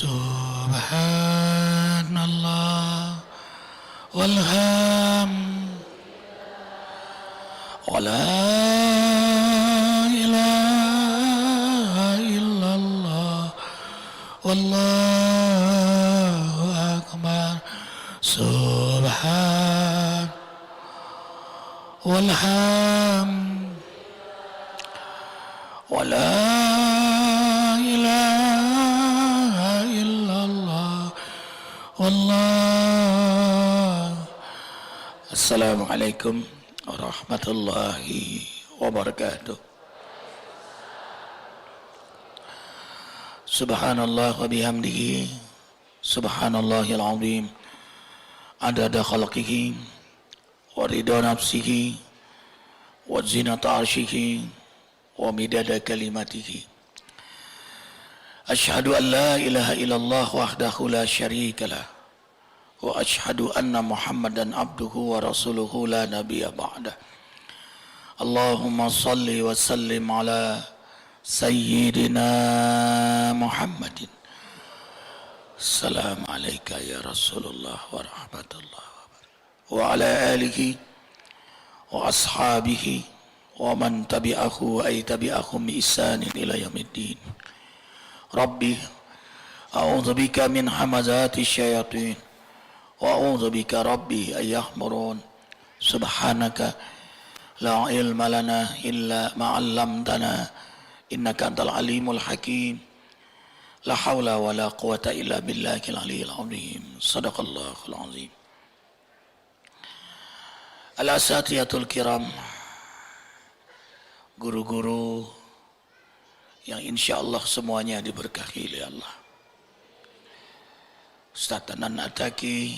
Subhanallah walhamd wala ilaha illallah wallahu akbar. Subhan walhamd wala ilaha illallah wallah. Assalamualaikum warahmatullahi wabarakatuh. Subhanallah wa bihamdihi subhanallahil azim adada khalqihi wa ridha nafsihi wa zinata arsyihi wa midada kalimatihi. Asyhadu an la ilaha illallah wahdahu la syarika lah wa asyhadu anna Muhammadan abduhu wa rasuluhu la nabiyya ba'dah. Allahumma salli wa sallim ala sayyidina Muhammadin. Assalamu alayka ya Rasulullah wa rahmatullah wa ala alihi wa ashabihi wa man tabi'ahu ay tabi'ahum bi ihsanin ila yaumiddin. Rabbi a'udzu bika min hamazati syayatin wa a'udzu bika rabbi ay yahmurun. Subhanaka la ilma lana illa ma 'allamtana innaka antal alimul hakim. La haula wa la quwata illa billahil aliyyil azim. Shadaqallahul azim. Al-asatiyatul kiram, guru-guru yang insyaallah semuanya diberkahi oleh Allah. Ustaz Tanan Ataki,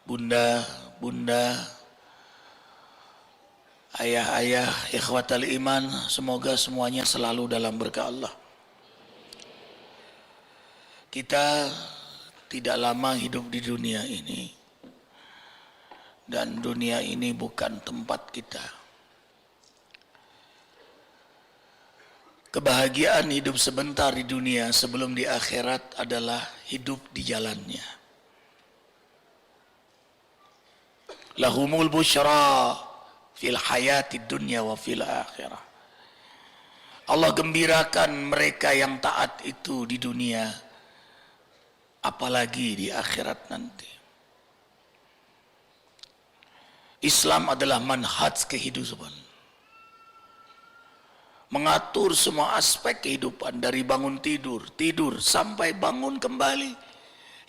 bunda-bunda, ayah-ayah, ikhwatal iman, semoga semuanya selalu dalam berkah Allah. Kita tidak lama hidup di dunia ini, dan dunia ini bukan tempat kita. Kebahagiaan hidup sebentar di dunia sebelum di akhirat adalah hidup di jalannya. Lahumul busyra fil hayati dunya wa fil akhirah. Allah gembirakan mereka yang taat itu di dunia, apalagi di akhirat nanti. Islam adalah manhaj kehidupan, mengatur semua aspek kehidupan dari bangun tidur sampai bangun kembali,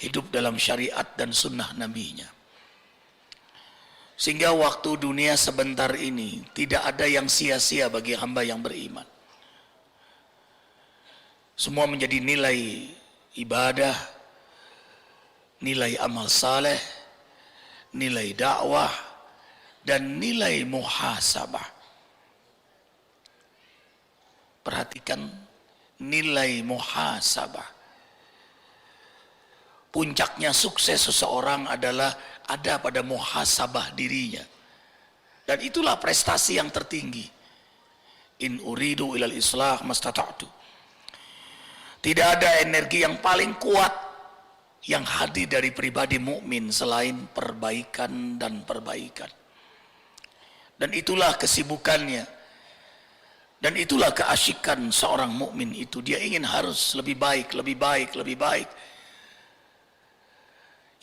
hidup dalam syariat dan sunnah nabinya. Sehingga waktu dunia sebentar ini tidak ada yang sia-sia bagi hamba yang beriman. Semua menjadi nilai ibadah, nilai amal saleh, nilai dakwah, dan nilai muhasabah. Perhatikan nilai muhasabah. Puncaknya sukses seseorang adalah ada pada muhasabah dirinya. Dan itulah prestasi yang tertinggi. In uridu ilal islah mastata'tu. Tidak ada energi yang paling kuat yang hadir dari pribadi mukmin selain perbaikan dan perbaikan. Dan itulah kesibukannya. Dan itulah keasyikan seorang mukmin itu. Dia ingin harus lebih baik, lebih baik, lebih baik.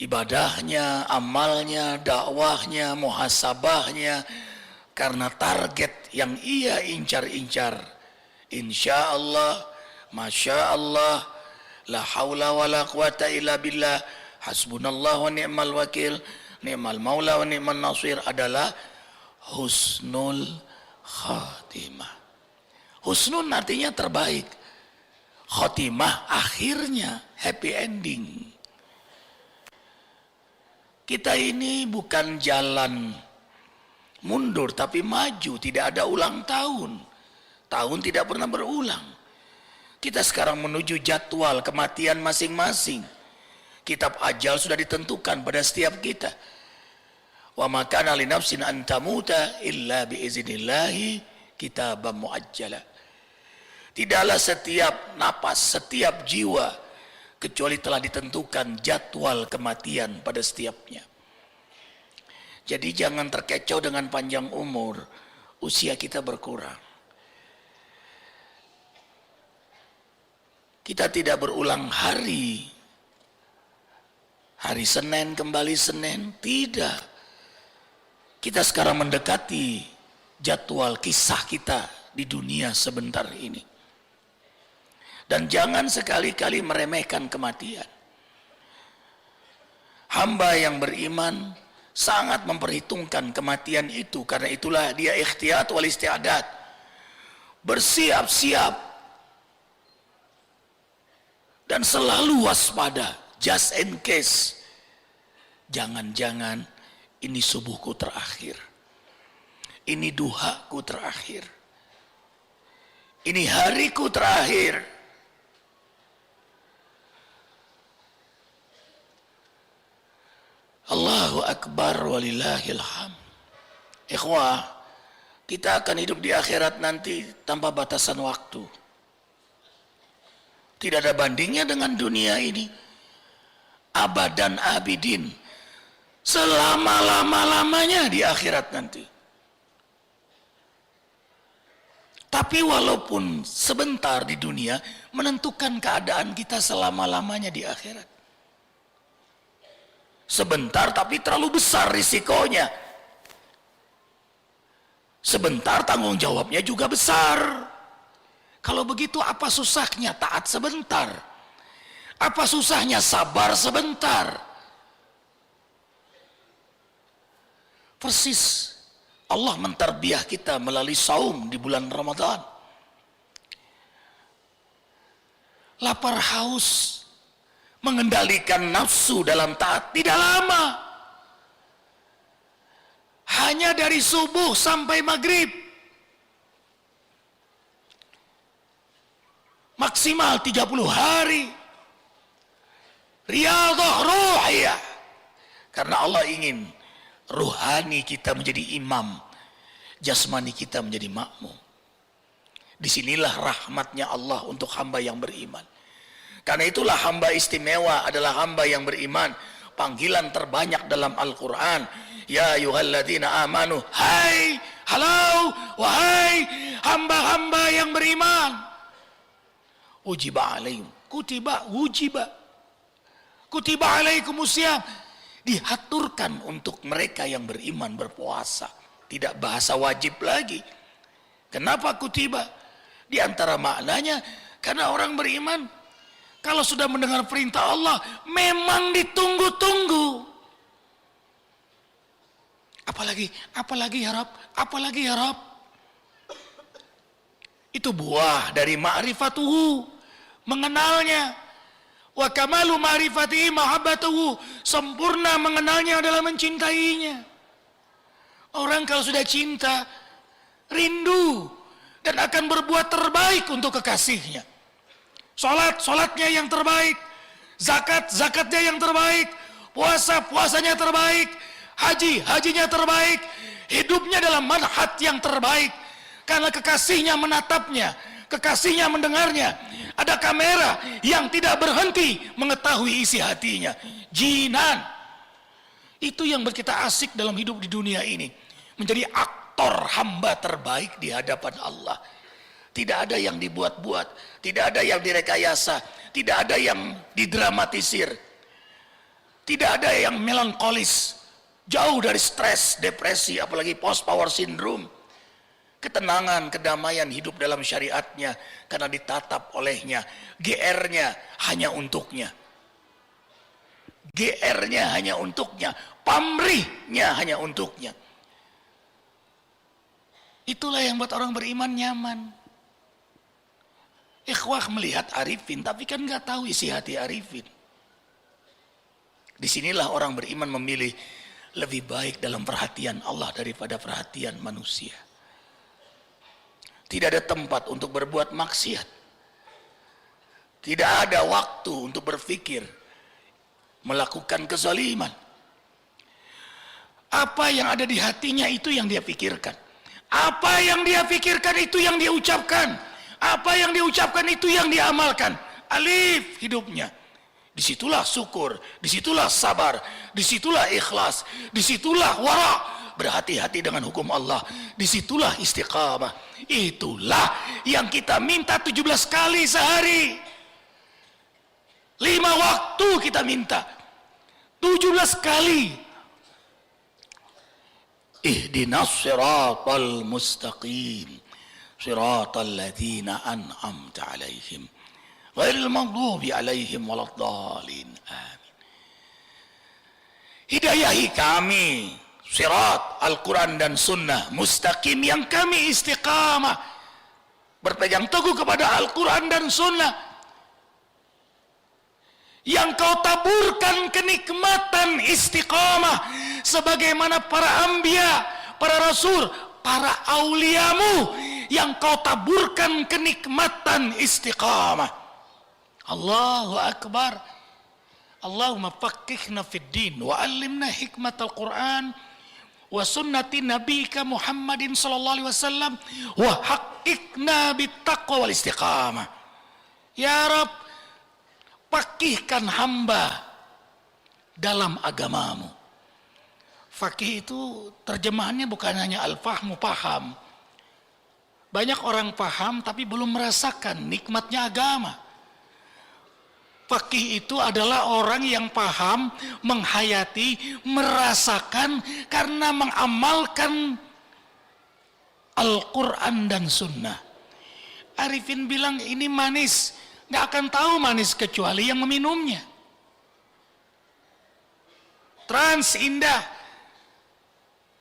Ibadahnya, amalnya, dakwahnya, muhasabahnya. Karena target yang ia incar-incar. Insya Allah, Masya Allah, la hawla wa la quwata illa billah, hasbunallah wa ni'mal wakil, ni'mal maula wa ni'mal nasir adalah husnul khatimah. Husnul artinya terbaik. Khotimah akhirnya happy ending. Kita ini bukan jalan mundur tapi maju, tidak ada ulang tahun. Tahun tidak pernah berulang. Kita sekarang menuju jadwal kematian masing-masing. Kitab ajal sudah ditentukan pada setiap kita. Wa ma kana li nafsin an tamuta illa bi iznillahi kitaban muajjala. Tidaklah setiap napas, setiap jiwa, kecuali telah ditentukan jadwal kematian pada setiapnya. Jadi jangan terkecoh dengan panjang umur, usia kita berkurang. Kita tidak berulang hari Senin kembali Senin, tidak. Kita sekarang mendekati jadwal kisah kita di dunia sebentar ini. Dan jangan sekali-kali meremehkan kematian. Hamba yang beriman sangat memperhitungkan kematian itu, karena itulah dia ikhtiyat wal isti'adat, bersiap-siap dan selalu waspada, just in case. Jangan-jangan ini subuhku terakhir, ini duhaku terakhir, ini hariku terakhir. Allahu Akbar walillahil hamd. Ikhwah, kita akan hidup di akhirat nanti tanpa batasan waktu. Tidak ada bandingnya dengan dunia ini. Abadan abidin, selama-lama-lamanya di akhirat nanti. Tapi walaupun sebentar di dunia, menentukan keadaan kita selama-lamanya di akhirat. Sebentar tapi terlalu besar risikonya. Sebentar tanggung jawabnya juga besar. Kalau begitu apa susahnya taat sebentar? Apa susahnya sabar sebentar? Persis Allah mentarbiah kita melalui saum di bulan Ramadan. Lapar haus, mengendalikan nafsu dalam taat tidak lama. Hanya dari subuh sampai maghrib. Maksimal 30 hari. Riyadhah ruhiyah. Karena Allah ingin ruhani kita menjadi imam, jasmani kita menjadi makmum. Disinilah rahmatnya Allah untuk hamba yang beriman. Karena itulah hamba istimewa adalah hamba yang beriman. Panggilan terbanyak dalam Al-Quran, ya ayyuhalladzina amanu, hai, halau, wahai hamba-hamba yang beriman. Ujiba alaihim, kutiba, wujiba, kutiba alaikumusiyam. Diaturkan untuk mereka yang beriman berpuasa. Tidak bahasa wajib lagi. Kenapa kutiba? Di antara maknanya, karena orang beriman kalau sudah mendengar perintah Allah, memang ditunggu-tunggu. Apalagi ya Rabb, apalagi ya Rabb. Itu buah dari ma'rifatuhu, mengenalnya. Wa kamalu ma'rifatihi mahabbatuhu, sempurna mengenalnya adalah mencintainya. Orang kalau sudah cinta, rindu dan akan berbuat terbaik untuk kekasihnya. Salatnya yang terbaik, zakatnya yang terbaik, puasanya terbaik, hajinya terbaik, hidupnya dalam manhaj yang terbaik. Karena kekasihnya menatapnya, kekasihnya mendengarnya. Ada kamera yang tidak berhenti mengetahui isi hatinya. Jinan. Itu yang kita asik dalam hidup di dunia ini. Menjadi aktor hamba terbaik di hadapan Allah. Tidak ada yang dibuat-buat, tidak ada yang direkayasa, tidak ada yang didramatisir, tidak ada yang melankolis, jauh dari stres, depresi, apalagi post-power syndrome. Ketenangan, kedamaian hidup dalam syariatnya karena ditatap olehnya. GR-nya hanya untuknya. GR-nya hanya untuknya, pamrihnya hanya untuknya. Itulah yang buat orang beriman nyaman. Ikhwah melihat Arifin, tapi kan nggak tahu isi hati Arifin. Disinilah orang beriman memilih lebih baik dalam perhatian Allah daripada perhatian manusia. Tidak ada tempat untuk berbuat maksiat. Tidak ada waktu untuk berpikir melakukan kezaliman. Apa yang ada di hatinya itu yang dia pikirkan. Apa yang dia pikirkan itu yang dia ucapkan. Apa yang diucapkan itu yang diamalkan. Alif hidupnya. Disitulah syukur, disitulah sabar, disitulah ikhlas, disitulah wara, berhati-hati dengan hukum Allah, disitulah istiqamah. Itulah yang kita minta 17 kali sehari. 5 waktu kita minta 17 kali. Ihdinas siratal mustaqim, siratal ladzina an'amta 'alaihim ghairil maghdubi 'alaihim waladdallin. Amin. Hidayahi kami sirat Al-Quran dan Sunnah mustaqim, yang kami istiqamah berpegang teguh kepada Al-Quran dan Sunnah, yang kau taburkan kenikmatan istiqamah sebagaimana para anbiya, para rasul, para auliamu, yang kau taburkan kenikmatan istiqamah. Allahu Akbar. Allahumma faqihna fid din wa 'allimna hikmatal Qur'an wa sunnati nabiyika Muhammadin sallallahu alaihi wasallam wa haqiqna bittaqwa wal istiqamah. Ya Rabb, faqihkan hamba dalam agamamu. Faqih itu terjemahannya bukan hanya al-fahmu, paham. Banyak orang paham tapi belum merasakan nikmatnya agama. Faqih itu adalah orang yang paham, menghayati, merasakan karena mengamalkan Al-Quran dan Sunnah. Arifin bilang ini manis, gak akan tahu manis kecuali yang meminumnya. Trans indah.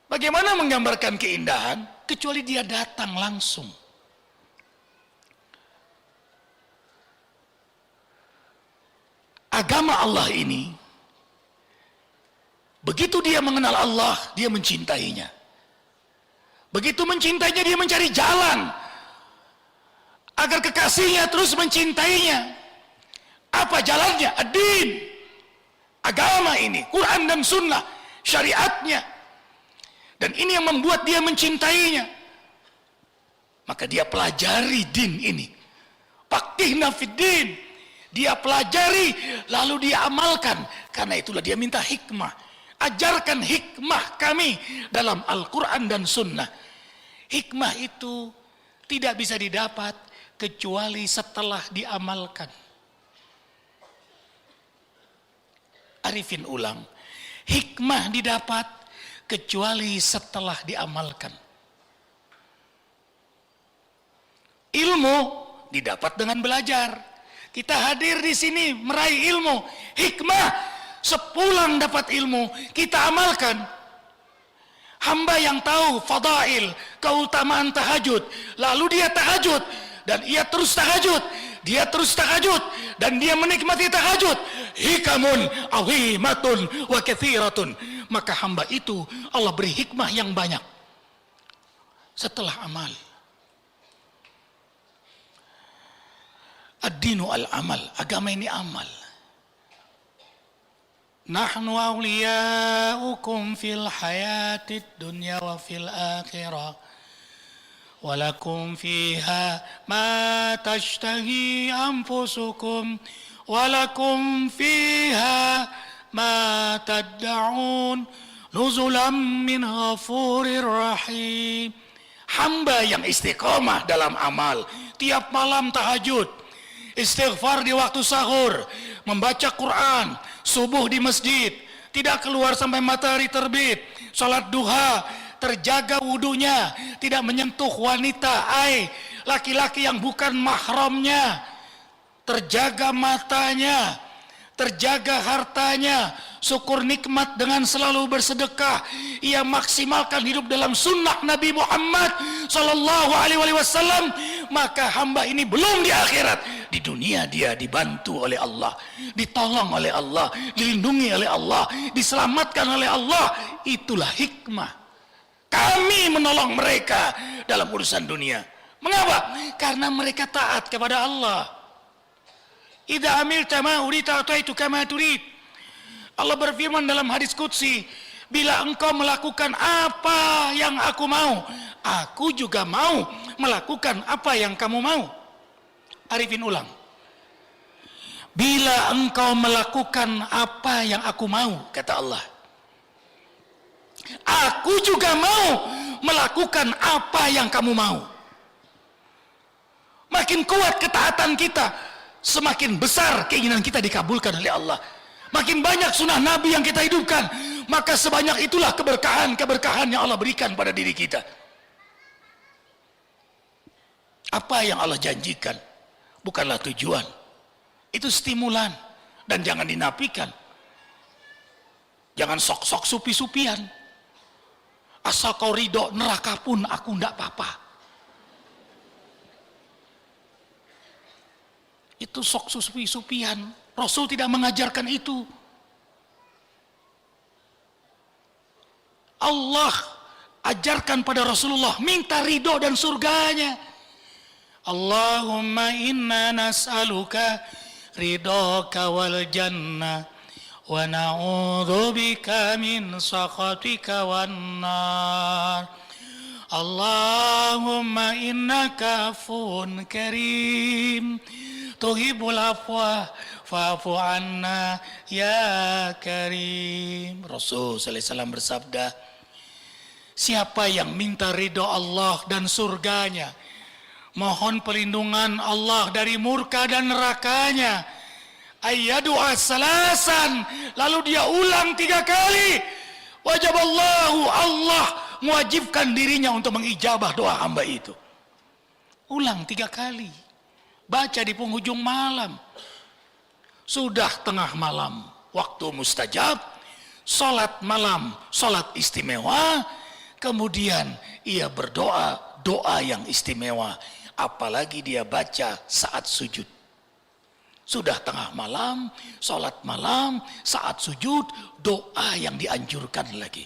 Bagaimana menggambarkan keindahan? Kecuali dia datang langsung. Agama Allah ini, begitu dia mengenal Allah, dia mencintainya. Begitu mencintainya, dia mencari jalan agar kekasihnya terus mencintainya. Apa jalannya? Ad-din. Agama ini, Quran dan Sunnah, syariatnya. Dan ini yang membuat dia mencintainya. Maka dia pelajari din ini. Faqihna fid din. Dia pelajari, lalu dia amalkan. Karena itulah dia minta hikmah. Ajarkan hikmah kami dalam Al-Quran dan Sunnah. Hikmah itu tidak bisa didapat kecuali setelah diamalkan. Arifin ulang. Hikmah didapat kecuali setelah diamalkan. Ilmu didapat dengan belajar. Kita hadir di sini meraih ilmu, hikmah. Sepulang dapat ilmu, kita amalkan. Hamba yang tahu fadail, keutamaan tahajud, lalu dia tahajud dan ia terus tahajud, dan dia menikmati tahajud. Hikamun azimatun wa katsiratun. Maka hamba itu Allah beri hikmah yang banyak setelah amal. Ad-dinu al-amal, agama ini amal. Nahnu awliya'ukum fil hayatid dunya wa fil akhirah. Walakum fiha ma tashtahi anfusukum. Walakum fiha ma tad'un. Nuzulam min ghafurir rahim. Hamba yang istiqomah dalam amal, tiap malam tahajud, istighfar di waktu sahur, membaca Quran, subuh di masjid, tidak keluar sampai matahari terbit, salat duha, terjaga wudunya, tidak menyentuh wanita, laki-laki yang bukan mahramnya, terjaga matanya, terjaga hartanya, syukur nikmat dengan selalu bersedekah. Ia maksimalkan hidup dalam sunnah Nabi Muhammad sallallahu alaihi wasallam. Maka hamba ini belum di akhirat, di dunia dia dibantu oleh Allah, ditolong oleh Allah, dilindungi oleh Allah, diselamatkan oleh Allah. Itulah hikmah. Kami menolong mereka dalam urusan dunia. Mengapa? Karena mereka taat kepada Allah. Idza amilta ma urita ataituka ma turid. Allah berfirman dalam hadis qudsi, bila engkau melakukan apa yang aku mau, aku juga mau melakukan apa yang kamu mau. Arifin ulang. Bila engkau melakukan apa yang aku mau, kata Allah, aku juga mau melakukan apa yang kamu mau. Makin kuat ketaatan kita, semakin besar keinginan kita dikabulkan oleh Allah. Makin banyak sunnah Nabi yang kita hidupkan, maka sebanyak itulah keberkahan yang Allah berikan pada diri kita. Apa yang Allah janjikan bukanlah tujuan, itu stimulan, dan jangan dinafikan. Jangan sok-sok supi-supian. Asal kau ridho neraka pun aku ndak apa-apa. Itu sok supi-supian. Rasul tidak mengajarkan itu. Allah ajarkan pada Rasulullah minta ridho dan surganya. Allahumma inna nas'aluka ridhoka wal jannah wa na'udzubika min sakhatika wan nar. Allahumma innaka afuwun karim tuhibbul afwa fa'fu anna ya karim. Rasul sallallahu alaihi wasallam bersabda, siapa yang minta ridho Allah dan surganya, mohon perlindungan Allah dari murka dan nerakanya, ayyadu'a salasan, lalu dia ulang 3 kali, wajaballahu, Allah mewajibkan dirinya untuk mengijabah doa hamba itu. Ulang 3 kali, baca di penghujung malam. Sudah tengah malam, waktu mustajab, salat malam, salat istimewa, kemudian ia berdoa, doa yang istimewa, apalagi dia baca saat sujud. Sudah tengah malam, salat malam, saat sujud, doa yang dianjurkan lagi.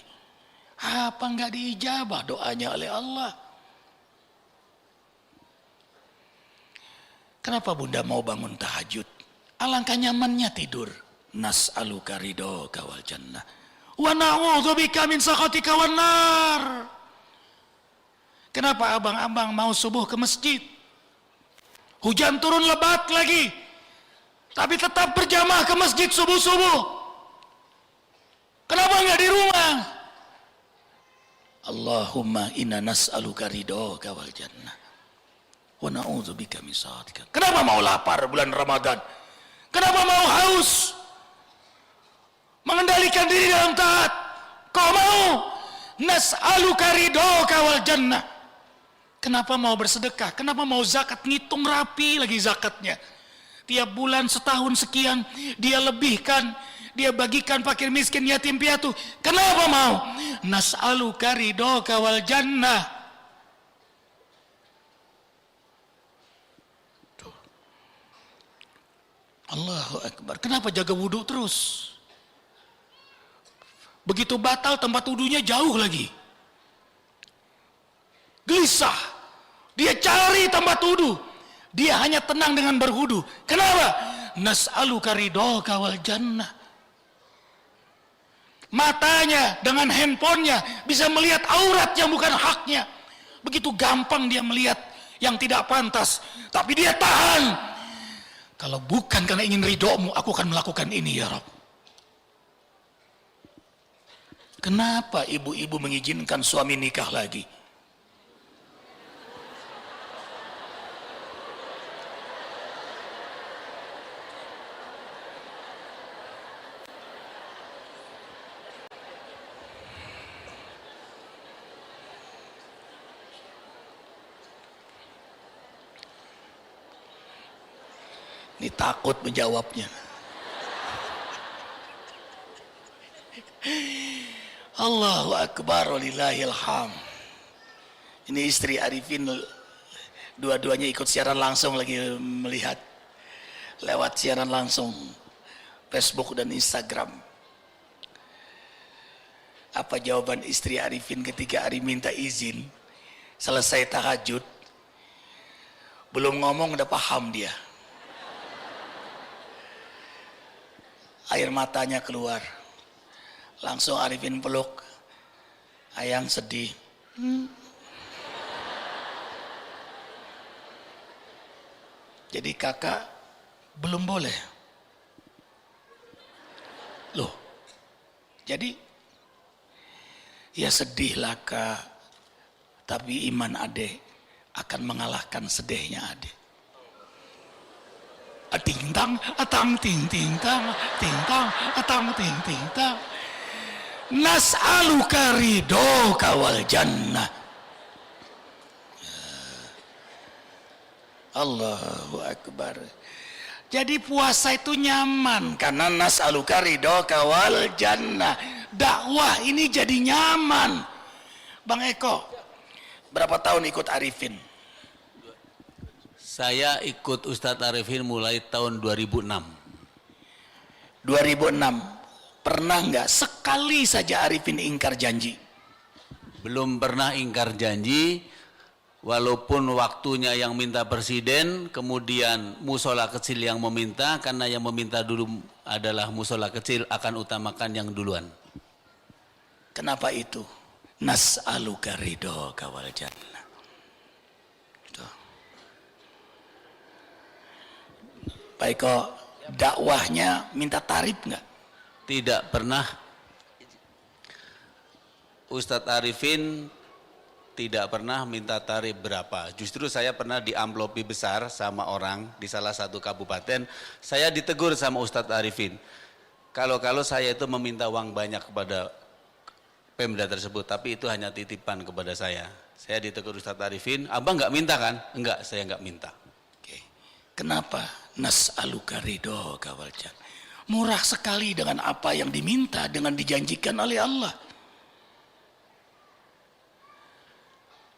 Apa enggak diijabah doanya oleh Allah? Kenapa Bunda mau bangun tahajud? Alangkah nyamannya tidur. Nas'aluka ridhoka wal jannah wa na'udzubika min sakhatika wan nar. Kenapa abang-abang mau subuh ke masjid? Hujan turun lebat lagi, tapi tetap berjamaah ke masjid subuh-subuh. Kenapa enggak di rumah? Allahumma inna nas'aluka ridhoka wal jannah wa na'udzubika min sakhatika. Kenapa mau lapar bulan Ramadan? Kenapa mau haus? Mengendalikan diri dalam taat. Kau mau nas'aluka ridhoka wal jannah. Kenapa mau bersedekah? Kenapa mau zakat? Ngitung rapi lagi zakatnya. Tiap bulan setahun sekian dia lebihkan, dia bagikan fakir miskin yatim piatu. Kenapa mau? Nas'aluka ridhoka wal jannah. Allahu Akbar. Kenapa jaga wudhu terus? Begitu batal tempat wudhunya jauh lagi. Gelisah. Dia cari tempat wudhu. Dia hanya tenang dengan berwudhu. Kenapa? Nas'aluka ridhoka wal jannah. Matanya dengan handphonenya bisa melihat aurat yang bukan haknya. Begitu gampang dia melihat yang tidak pantas. Tapi dia tahan. Kalau bukan karena ingin ridhomu, aku akan melakukan ini ya Rabb. Kenapa ibu-ibu mengizinkan suami nikah lagi? Ini takut menjawabnya. Allahu Akbar walillahil hamd. Ini istri Arifin, dua-duanya ikut siaran langsung, lagi melihat lewat siaran langsung Facebook dan Instagram. Apa jawaban istri Arifin ketika Arif minta izin selesai tahajud? Belum ngomong udah paham dia. Air matanya keluar. Langsung Arifin peluk. Ayang sedih. Jadi kakak belum boleh. Loh, jadi ya sedihlah kak, tapi iman adek akan mengalahkan sedihnya adek. Ting-tang, atang ting-ting-tang, ting-tang, atang ting-ting-tang. Nas'aluka ridhoka wal jannah. Allahu Akbar. Jadi puasa itu nyaman karena nas'aluka ridhoka wal jannah. Dakwah ini jadi nyaman. Bang Eko, berapa tahun ikut Arifin? Saya ikut Ustadz Arifin mulai tahun 2006. 2006. Pernah nggak sekali saja Arifin ingkar janji? Belum pernah ingkar janji, walaupun waktunya yang minta presiden, kemudian musola kecil yang meminta, karena yang meminta dulu adalah musola kecil, akan utamakan yang duluan. Kenapa itu? Nas'aluka ridhoka wal jannah. Pak Eko, dakwahnya minta tarif nggak? Tidak pernah. Ustadz Arifin tidak pernah minta tarif berapa. Justru saya pernah diamplopi besar sama orang di salah satu kabupaten. Saya ditegur sama Ustadz Arifin. Kalau saya itu meminta uang banyak kepada Pemda tersebut, tapi itu hanya titipan kepada saya. Saya ditegur Ustadz Arifin, abang nggak minta kan? Enggak, saya nggak minta. Oke. Kenapa? Nas'aluka ridhoka wal jannah. Murah sekali dengan apa yang diminta, dengan dijanjikan oleh Allah.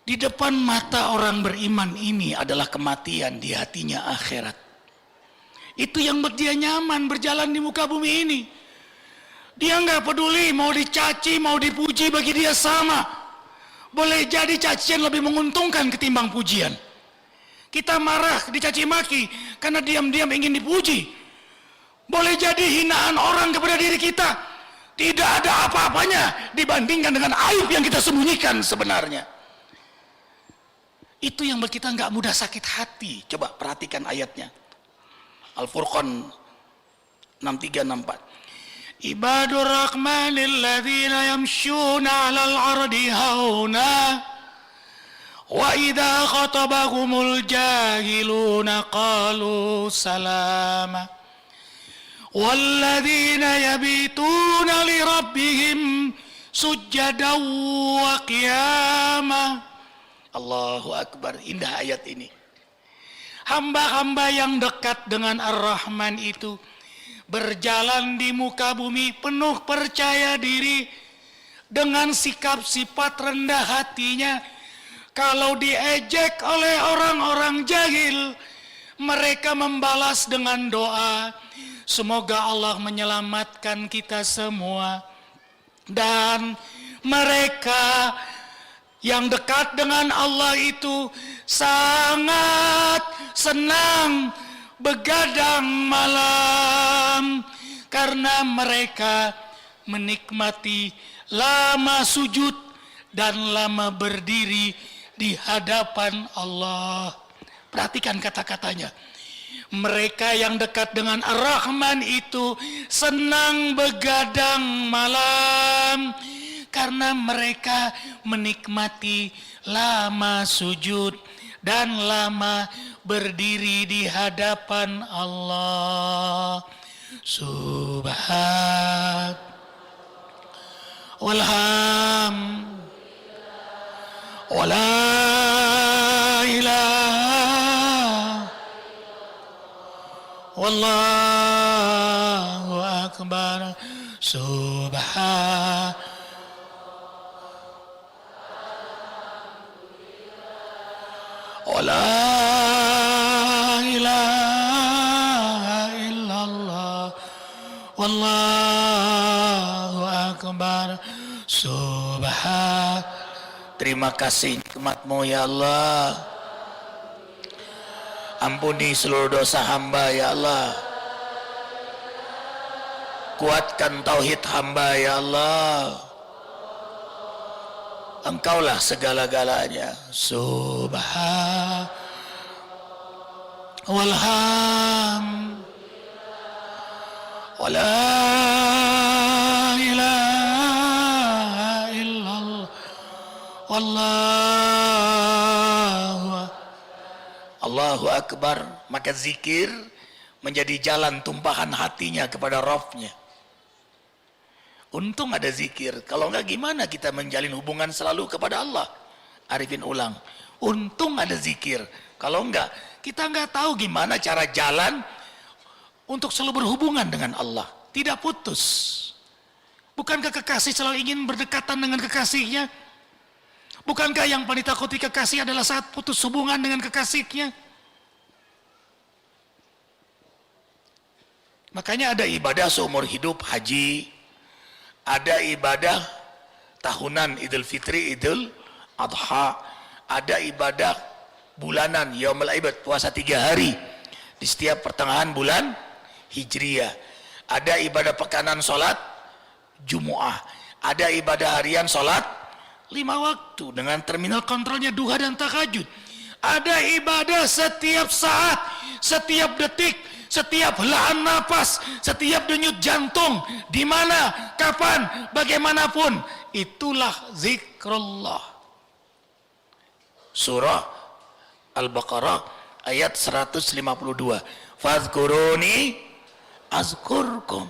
Di depan mata orang beriman ini adalah kematian, di hatinya akhirat. Itu yang buat dia nyaman berjalan di muka bumi ini. Dia nggak peduli mau dicaci, mau dipuji, bagi dia sama. Boleh jadi cacian lebih menguntungkan ketimbang pujian. Kita marah, dicaci maki karena diam-diam ingin dipuji. Boleh jadi hinaan orang kepada diri kita tidak ada apa-apanya dibandingkan dengan aib yang kita sembunyikan sebenarnya. Itu yang buat kita nggak mudah sakit hati. Coba perhatikan ayatnya. Al-Furqan 63-64. Ibadur rahmanil ladzina yamshuna 'alal ardi hauna wa idza khatabahumul jahiluna qalu salama walladzina yabituna li rabbihim sujjadan wa qiyama. Allahu Akbar, indah ayat ini. Hamba-hamba yang dekat dengan Ar-Rahman itu berjalan di muka bumi penuh percaya diri dengan sikap sifat rendah hatinya. Kalau diejek oleh orang-orang jahil, mereka membalas dengan doa, semoga Allah menyelamatkan kita semua. Dan mereka yang dekat dengan Allah itu sangat senang begadang malam karena mereka menikmati lama sujud dan lama berdiri di hadapan Allah. Perhatikan kata-katanya. Mereka yang dekat dengan Ar-Rahman itu senang begadang malam karena mereka menikmati lama sujud dan lama berdiri di hadapan Allah. Subhan walham wala ilaha wallahu akbar. Subhan wala ilaha illallah wallahu akbar. Subhan. Terima kasih nikmat-Mu ya Allah. Ampuni seluruh dosa hamba ya Allah. Kuatkan tauhid hamba ya Allah. Engkaulah segala-galanya. Subhan walham wala ilaha illallah wallahu Allahu Akbar. Maka zikir menjadi jalan tumpahan hatinya kepada Rabb-nya. Untung ada zikir, kalau enggak gimana kita menjalin hubungan selalu kepada Allah. Arifin ulang, untung ada zikir, kalau enggak kita enggak tahu gimana cara jalan untuk selalu berhubungan dengan Allah, tidak putus. Bukankah kekasih selalu ingin berdekatan dengan kekasihnya? Bukankah yang paling ditakuti kekasih adalah saat putus hubungan dengan kekasihnya? Makanya ada ibadah seumur hidup haji, ada ibadah tahunan Idul Fitri, Idul Adha, ada ibadah bulanan Yaumul Aid, puasa 3 hari di setiap pertengahan bulan Hijriyah. Ada ibadah pekanan sholat Jumu'ah, ada ibadah harian sholat 5 waktu dengan terminal kontrolnya duha dan tahajud. Ada ibadah setiap saat, setiap detik, setiap helaan napas, setiap denyut jantung, di mana, kapan, bagaimanapun, itulah zikrullah. Surah Al-Baqarah ayat 152. Fadhkuruni azkurkum.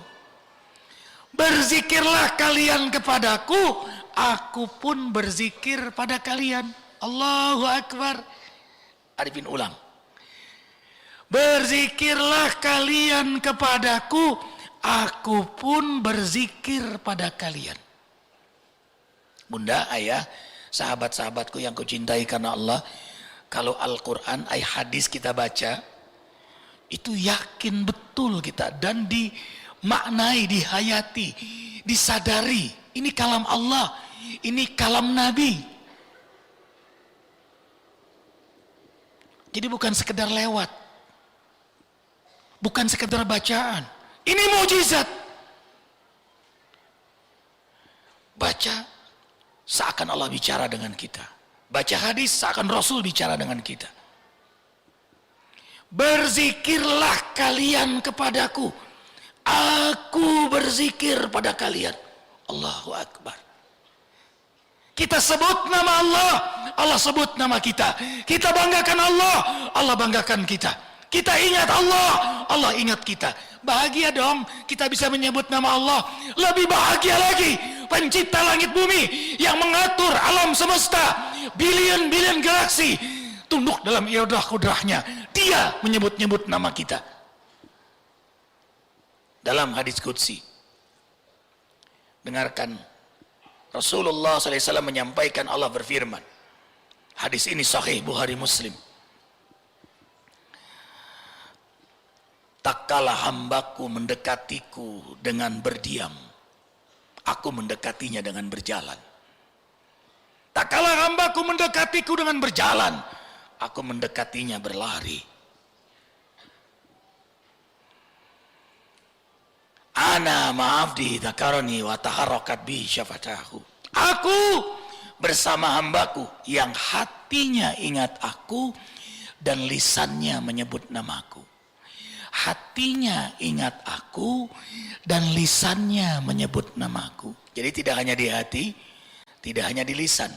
Berzikirlah kalian kepadaku, aku pun berzikir pada kalian. Allahu Akbar. Arifin ulang. Berzikirlah kalian kepadaku, aku pun berzikir pada kalian. Bunda, ayah, sahabat-sahabatku yang kucintai karena Allah, kalau Al-Quran, hadis kita baca, itu yakin betul kita dan dimaknai, dihayati, disadari. Ini kalam Allah, ini kalam Nabi. Jadi bukan sekedar lewat. Bukan sekedar bacaan. Ini mukjizat. Baca seakan Allah bicara dengan kita. Baca hadis seakan Rasul bicara dengan kita. Berzikirlah kalian kepadaku, aku berzikir pada kalian. Allahu Akbar. Kita sebut nama Allah, Allah sebut nama kita. Kita banggakan Allah, Allah banggakan kita. Kita ingat Allah, Allah ingat kita. Bahagia dong kita bisa menyebut nama Allah. Lebih bahagia lagi pencipta langit bumi yang mengatur alam semesta, bilion-bilion galaksi, tunduk dalam iradah kudrahnya. Dia menyebut-nyebut nama kita. Dalam hadis qudsi, dengarkan, Rasulullah SAW menyampaikan, Allah berfirman. Hadis ini sahih Bukhari Muslim. Tak kala hambaku mendekatiku dengan berdiam, aku mendekatinya dengan berjalan. Tak kala hambaku mendekatiku dengan berjalan, aku mendekatinya berlari. Ana ma'abdi dzakarani wa taharrakat bi syafatahu. Aku bersama hambaku yang hatinya ingat aku dan lisannya menyebut namaku. Hatinya ingat aku dan lisannya menyebut namaku. Jadi tidak hanya di hati, tidak hanya di lisan.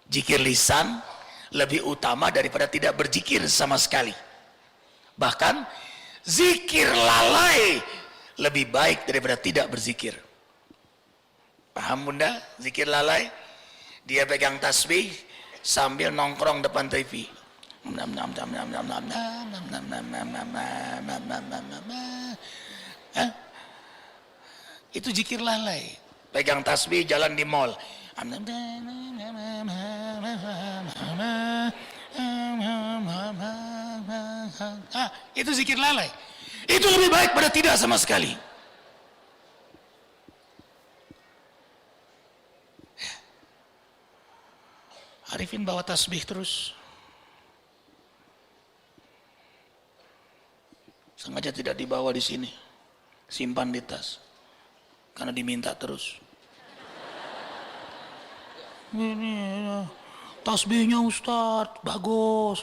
Zikir lisan lebih utama daripada tidak berzikir sama sekali. Bahkan zikir lalai lebih baik daripada tidak berzikir. Paham Bunda? Zikir lalai, dia pegang tasbih sambil nongkrong depan TV. Itu zikir lalai. Pegang tasbih jalan di mall. Itu zikir lalai. Itu lebih baik pada tidak sama sekali. Arifin bawa tasbih terus. Sengaja tidak dibawa di sini, simpan di tas, karena diminta terus. Tasbihnya Ustaz, bagus.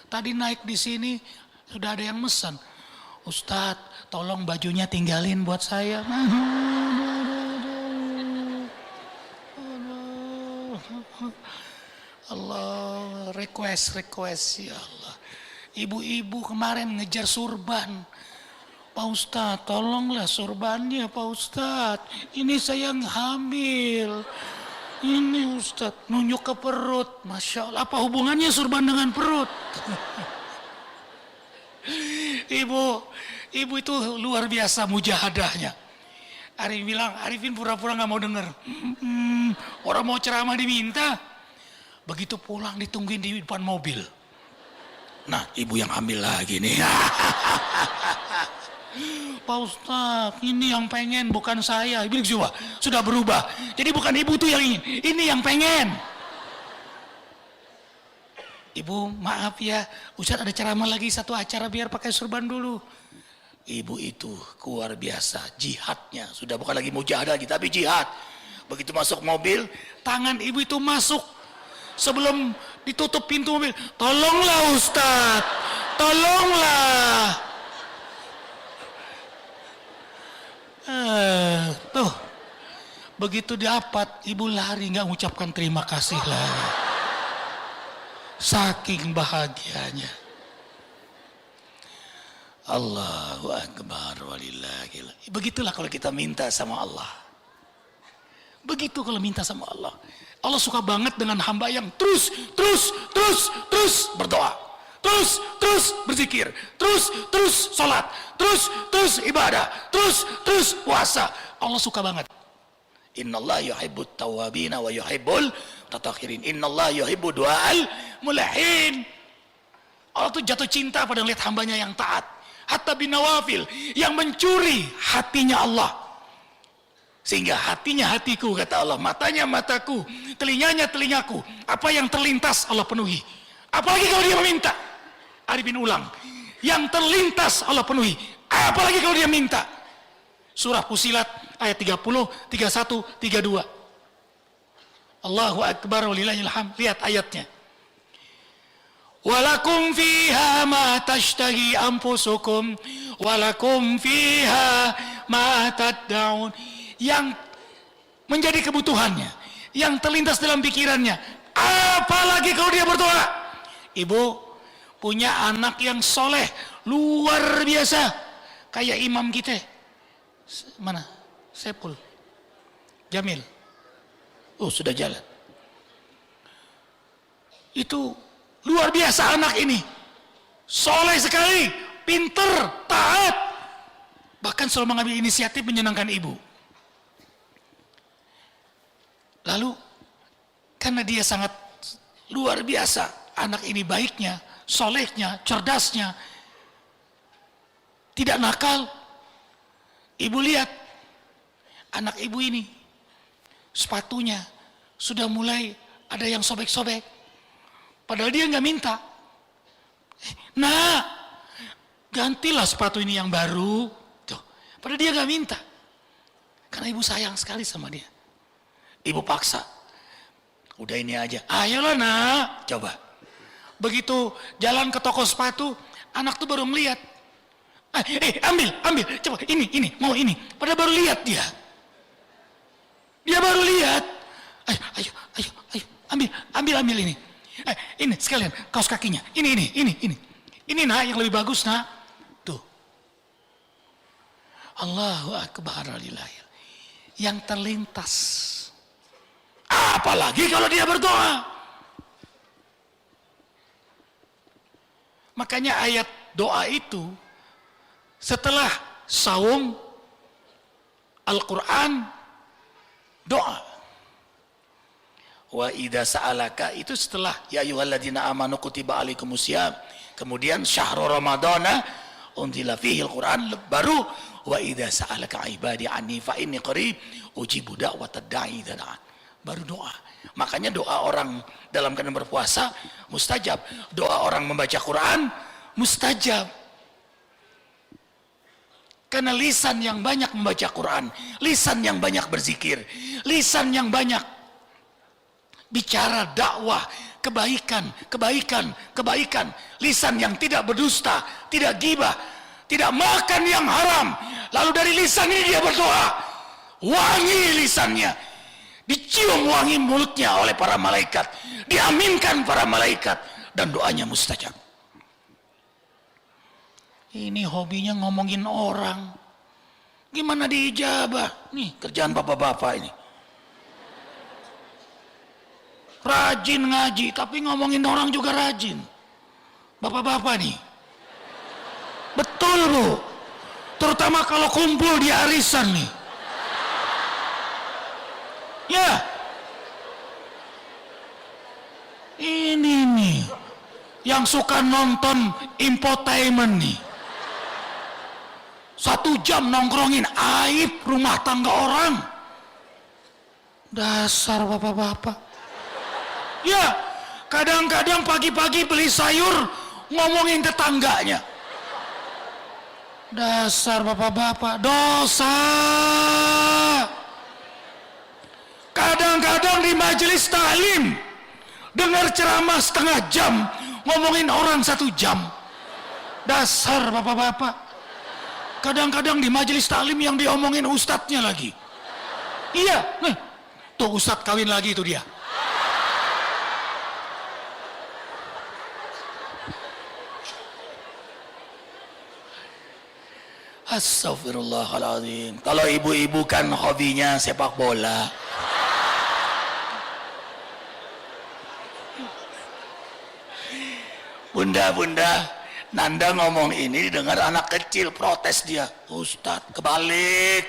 Tadi naik di sini sudah ada yang mesen. Ustaz, tolong bajunya tinggalin buat saya. Allah, request ya Allah. Ibu-ibu kemarin ngejar surban. Pak Ustadz, tolonglah surbannya Pak Ustadz. Ini saya hamil. Ini Ustadz, nunjuk ke perut. Masya Allah, apa hubungannya surban dengan perut? Ibu itu luar biasa mujahadahnya. Arifin pura-pura gak mau denger. Orang mau ceramah diminta. Begitu pulang ditungguin di depan mobil. Nah, ibu yang hamil lagi nih. Pak Ustadz, ini yang pengen bukan saya. Ibu coba, sudah berubah. Jadi bukan ibu tuh yang ingin, ini yang pengen. Ibu maaf ya, Ustadz ada ceramah lagi satu acara biar pakai surban dulu. Ibu itu luar biasa jihadnya. Sudah bukan lagi mujahadah lagi, tapi jihad. Begitu masuk mobil, tangan ibu itu masuk. Sebelum ditutup pintu mobil, tolonglah Ustadz, tolonglah. Tuh, begitu dapat, ibu lari nggak mengucapkan terima kasih lagi. Saking bahagianya. Allahu Akbar walillahil. Begitulah kalau kita minta sama Allah. Begitu kalau minta sama Allah. Allah suka banget dengan hamba yang terus berdoa. Terus berzikir. Terus sholat. Terus ibadah. Terus puasa. Allah suka banget. Innallaha yuhibbut tawwabina wa yuhibbul mutatahhirin. Innallaha yuhibbu du'al mulahin. Allah tuh jatuh cinta pada melihat hambanya yang taat. Hatta binawafil, yang mencuri hatinya Allah. Sehingga hatinya hatiku, kata Allah, matanya mataku, telinganya telingaku. Apa yang terlintas Allah penuhi. Apalagi kalau dia meminta. Arifin ulang, yang terlintas Allah penuhi. Apalagi kalau dia minta. Surah Fusilat ayat 30, 31, 32. Allahu Akbar walillahil hamd. Lihat ayatnya. Walakum fiha ma tashtahi anfusukum walakum fiha ma tad'un. Yang menjadi kebutuhannya, yang terlintas dalam pikirannya, apalagi kalau dia berdoa. Ibu punya anak yang soleh luar biasa, kayak imam kita. Mana? Sepul Jamil. Oh, sudah jalan. Itu luar biasa anak ini. Soleh sekali, pinter, taat. Bahkan selalu mengambil inisiatif menyenangkan ibu. Lalu, karena dia sangat luar biasa, anak ini baiknya, solehnya, cerdasnya, tidak nakal. Ibu lihat, anak ibu ini, sepatunya sudah mulai ada yang sobek-sobek. Padahal dia nggak minta. Nah, gantilah sepatu ini yang baru. Tuh, padahal dia nggak minta. Karena ibu sayang sekali sama dia. Ibu paksa. Udah ini aja. Ayolah nak, coba. Begitu jalan ke toko sepatu, anak tuh baru melihat. Ambil, coba ini, mau ini. Padahal baru lihat dia. Dia baru lihat. Ayo, ambil ini. Ini sekalian, kaos kakinya. Ini. Ini nak, yang lebih bagus nak. Tuh. Allahu Akbar alilahil. Yang terlintas. Apalagi kalau dia berdoa. Makanya ayat doa itu setelah saum Al-Quran doa. Wa idza sa'alaka itu setelah ya ayyuhalladzina amanu kutiba alaikumusiyam. Kemudian syahrul ramadana unzila fihi al-Quran, baru wa idza sa'alaka ibadi anni fa inni qarib ujibu da'watad da'i idza da'an. Baru doa. Makanya doa orang dalam keadaan berpuasa mustajab. Doa orang membaca Quran mustajab. Karena lisan yang banyak membaca Quran, lisan yang banyak berzikir, lisan yang banyak bicara dakwah, kebaikan, kebaikan, kebaikan, lisan yang tidak berdusta, tidak ghibah, tidak makan yang haram. Lalu dari lisan ini dia berdoa, wangi lisannya, dicium wangi mulutnya oleh para malaikat, diaminkan para malaikat, dan doanya mustajab. Ini hobinya ngomongin orang, gimana diijabah? Nih kerjaan bapak-bapak ini, rajin ngaji tapi ngomongin orang juga rajin. Bapak-bapak nih, betul Bu, terutama kalau kumpul di arisan nih, ya ini nih yang suka nonton infotainment nih, 1 jam nongkrongin aib rumah tangga orang. Dasar bapak-bapak. Ya, kadang-kadang pagi-pagi beli sayur ngomongin tetangganya. Dasar bapak-bapak, dosa. Kadang-kadang di majelis taklim dengar ceramah 1/2 jam ngomongin orang 1 jam. Dasar bapak-bapak. Kadang-kadang di majelis taklim yang diomongin ustadznya lagi. Iya, nih, tuh ustadz kawin lagi itu dia. Astagfirullahaladzim. Kalau ibu-ibu kan hobinya sepak bola. Bunda-bunda, Nanda ngomong ini didengar anak kecil, protes dia. Ustadz kebalik.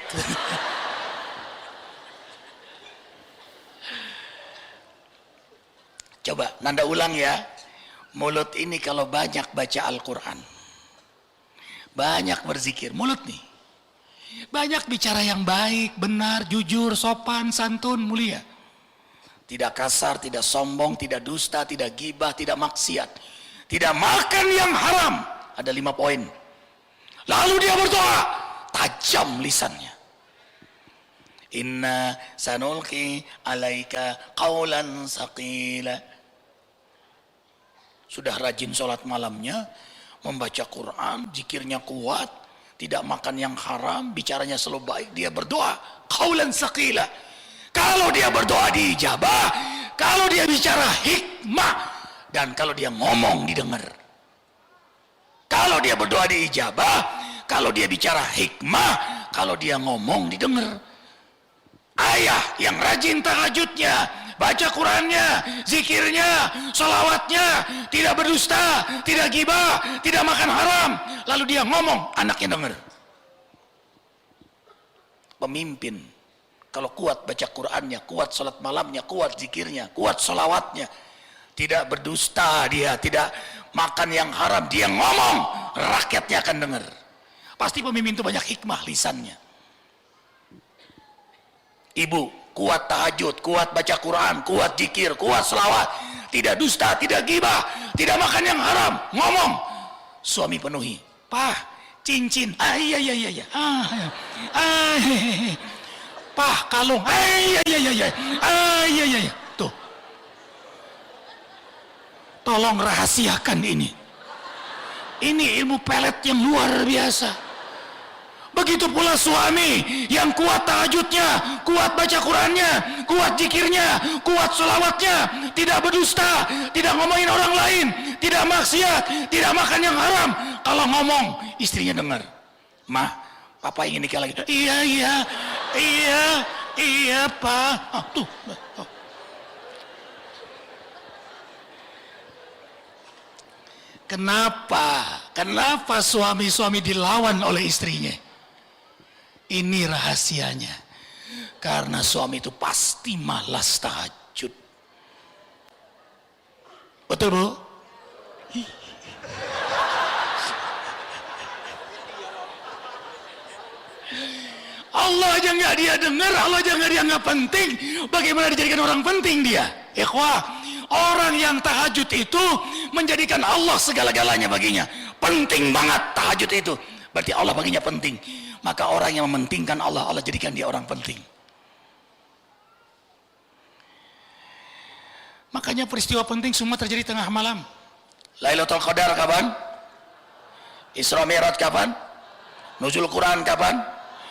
Coba Nanda ulang ya. Mulut ini kalau banyak baca Al-Quran, banyak berzikir, mulut nih banyak bicara yang baik, benar, jujur, sopan, santun, mulia, tidak kasar, tidak sombong, tidak dusta, tidak ghibah, tidak maksiat, tidak makan yang haram. Ada 5 poin. Lalu dia berdoa, tajam lisannya. Inna sanulqi alaika qaulan saqila. Sudah rajin sholat malamnya, membaca Quran, zikirnya kuat, tidak makan yang haram, bicaranya selalu baik, dia berdoa qaulan saqila. Kalau dia berdoa diijabah, kalau dia bicara hikmah, dan kalau dia ngomong didengar. Kalau dia berdoa diijabah, kalau dia bicara hikmah, kalau dia ngomong didengar. Ayah yang rajin tahajudnya, baca Qurannya, zikirnya, sholawatnya, tidak berdusta, tidak ghibah, tidak makan haram, lalu dia ngomong, anaknya dengar. Pemimpin kalau kuat baca Qurannya, kuat sholat malamnya, kuat zikirnya, kuat sholawatnya, tidak berdusta dia, tidak makan yang haram, dia ngomong, rakyatnya akan dengar. Pasti pemimpin itu banyak hikmah lisannya. Ibu kuat tahajud, kuat baca Quran, kuat zikir, kuat selawat, tidak dusta, tidak ghibah, tidak makan yang haram, ngomong, suami penuhi. Pak, cincin, iya, Pak, kalung, iya, tuh, tolong rahasiakan ini ilmu pelet yang luar biasa. Begitu pula suami yang kuat tahajudnya, kuat baca Qurannya, kuat zikirnya, kuat sholawatnya, tidak berdusta, tidak ngomongin orang lain, tidak maksiat, tidak makan yang haram. Kalau ngomong, istrinya dengar. Mah, papa ingin nikah lagi. Iya, Pak. Tuh. Kenapa suami-suami dilawan oleh istrinya? Ini rahasianya. Karena suami itu pasti malas tahajud. Betul, Bu? Allah aja nggak dia dengar, Allah aja nggak dia nggak penting. Bagaimana dijadikan orang penting dia? Ikhwah, orang yang tahajud itu menjadikan Allah segala-galanya baginya. Penting banget tahajud itu. Berarti Allah baginya penting. Maka orang yang mementingkan Allah, Allah jadikan dia orang penting. Makanya peristiwa penting semua terjadi tengah malam. Lailatul Qadar kapan? Isra Mi'raj kapan? Nuzul Quran kapan?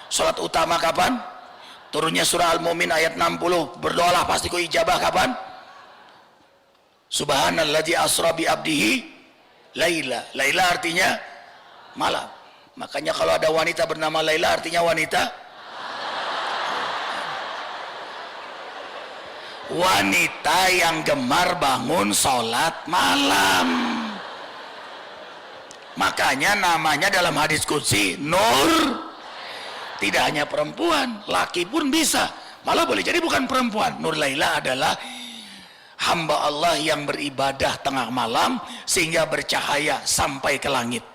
Salat utama kapan? Turunnya surah Al-Mu'min ayat 60. Berdoalah pasti ku ijabah kapan? Subhanalladzi asra bi abdihi laila. Laila artinya malam. Makanya kalau ada wanita bernama Laila artinya wanita yang gemar bangun sholat malam. Makanya namanya dalam hadis qudsi Nur. Tidak hanya perempuan, laki pun bisa, malah boleh jadi bukan perempuan. Nur Laila adalah hamba Allah yang beribadah tengah malam sehingga bercahaya sampai ke langit.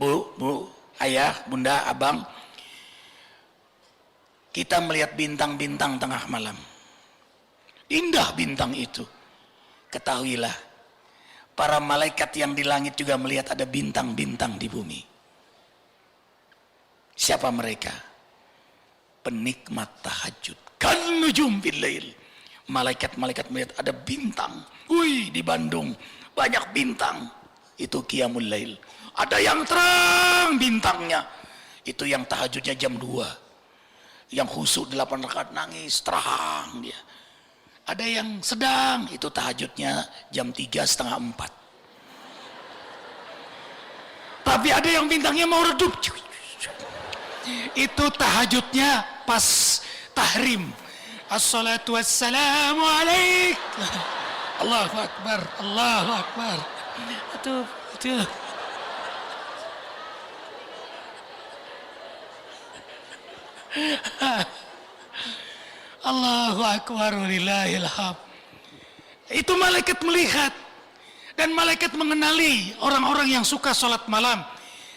Bu, ayah, bunda, abang, kita melihat bintang-bintang tengah malam. Indah bintang itu. Ketahuilah, para malaikat yang di langit juga melihat ada bintang-bintang di bumi. Siapa mereka? Penikmat tahajud. Kan nujum bil lail. Malaikat-malaikat melihat ada bintang. Wih, di Bandung banyak bintang. Itu qiyamul lail. Ada yang terang bintangnya. Itu yang tahajudnya jam 2. Yang khusyuk 8 rakaat nangis, terang dia. Ada yang sedang, itu tahajudnya jam 3:30, 4. Tapi ada yang bintangnya mau redup. Itu tahajudnya pas tahrim. Assalatu wassalamu alaik. Allahu Akbar, Allahu Akbar. Itu. Allahu Akbar walillahil hamd. Itu malaikat melihat. Dan malaikat mengenali orang-orang yang suka salat malam.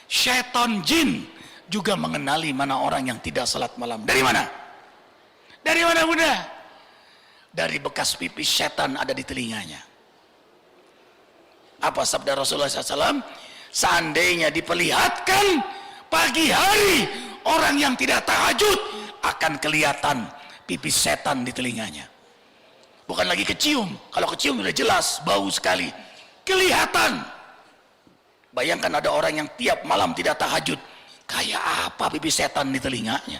Syaitan jin juga mengenali mana orang yang tidak salat malam. Dari mana? Dari mana bunda? Dari bekas pipis setan ada di telinganya. Apa sabda Rasulullah SAW? Seandainya diperlihatkan pagi hari orang yang tidak tahajud, akan kelihatan pipis setan di telinganya. Bukan lagi kecium. Kalau kecium sudah jelas, bau sekali. Kelihatan. Bayangkan ada orang yang tiap malam tidak tahajud. Kayak apa pipis setan di telinganya?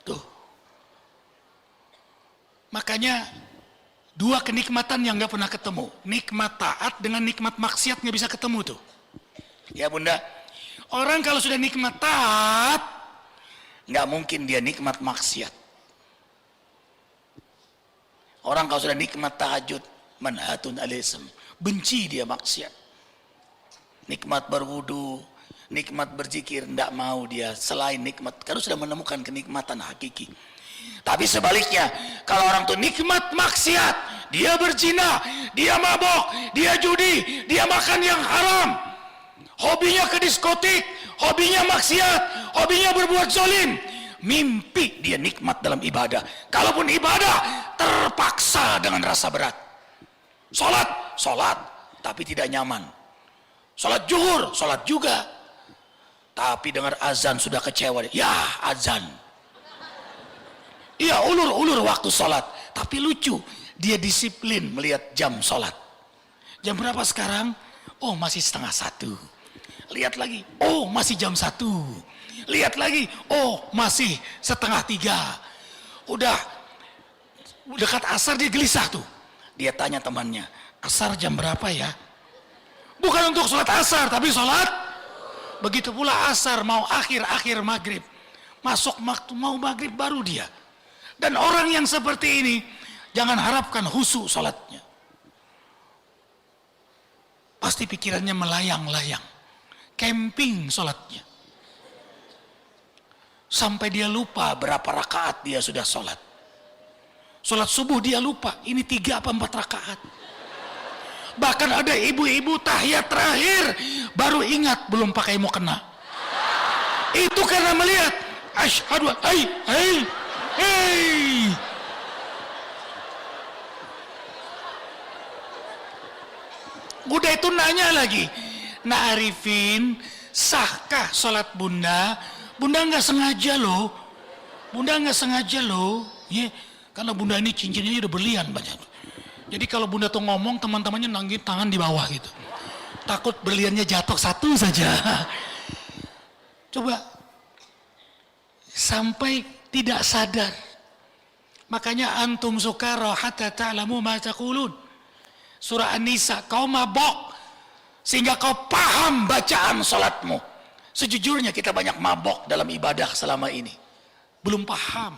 Tuh. Makanya dua kenikmatan yang gak pernah ketemu. Nikmat taat dengan nikmat maksiat gak bisa ketemu tuh. Ya bunda. Orang kalau sudah nikmat taat, nggak mungkin dia nikmat maksiat. Orang kalau sudah nikmat tahajud, manhatun alism, benci dia maksiat. Nikmat berwudu, nikmat berzikir, nggak mau dia selain nikmat, karena sudah menemukan kenikmatan hakiki. Tapi sebaliknya, kalau orang tuh nikmat maksiat, dia berzina, dia mabok, dia judi, dia makan yang haram. Hobinya ke diskotik, hobinya maksiat, hobinya berbuat zalim. Mimpi dia nikmat dalam ibadah. Kalaupun ibadah, terpaksa dengan rasa berat. Sholat, tapi tidak nyaman. Sholat zuhur, sholat juga. Tapi dengar azan sudah kecewa. Ya azan. Iya ulur waktu sholat. Tapi lucu, dia disiplin melihat jam sholat. Jam berapa sekarang? Oh masih 12:30. Lihat lagi, oh masih jam 1. Lihat lagi, oh masih 2:30. Udah dekat asar dia gelisah tuh. Dia tanya temannya, asar jam berapa ya? Bukan untuk sholat asar, tapi sholat. Begitu pula asar mau akhir maghrib. Masuk waktu mau maghrib baru dia. Dan orang yang seperti ini, jangan harapkan khusyuk sholatnya. Pasti pikirannya melayang-layang. Camping sholatnya. Sampai dia lupa berapa rakaat dia sudah sholat. Sholat subuh dia lupa, ini 3 apa 4 rakaat. Bahkan ada ibu-ibu tahiyat terakhir, baru ingat belum pakai mukena. Itu karena melihat, asyhadu hey. Udah itu nanya lagi, Nak Arifin, sahkah sholat bunda? Bunda nggak sengaja loh. Bunda nggak sengaja loh, ya, karena bunda ini cincinnya udah berlian banyak. Jadi kalau bunda tuh ngomong, teman-temannya nanggin tangan di bawah gitu. Takut berliannya jatuh satu saja. Coba, sampai tidak sadar. Makanya antum sukara hatta ta'lamu ma taqulun. Surah An-Nisa, kau mabok sehingga kau paham bacaan salatmu. Sejujurnya kita banyak mabok dalam ibadah selama ini. Belum paham.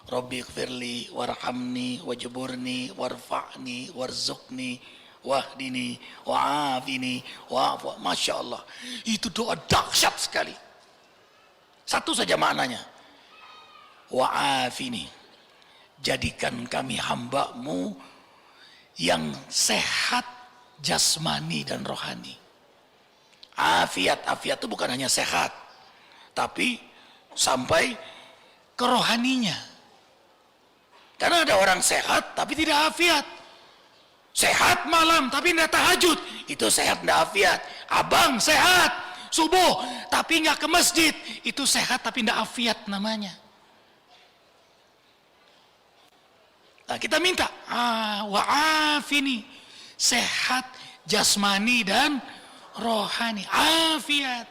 Rabbi ighfirli warhamni wajburni warfa'ni warzuqni wahdini wa'afini wa'fu. Masya Allah, itu doa dahsyat sekali. Satu saja maknanya, wa'afini, jadikan kami hambamu yang sehat jasmani dan rohani. Afiat itu bukan hanya sehat, tapi sampai ke rohaninya. Karena ada orang sehat tapi tidak afiat. Sehat malam tapi tidak tahajud, itu sehat tidak afiat. Abang sehat subuh tapi nggak ke masjid, itu sehat tapi tidak afiat namanya. Nah, kita minta wa'afini, sehat jasmani dan rohani, afiat.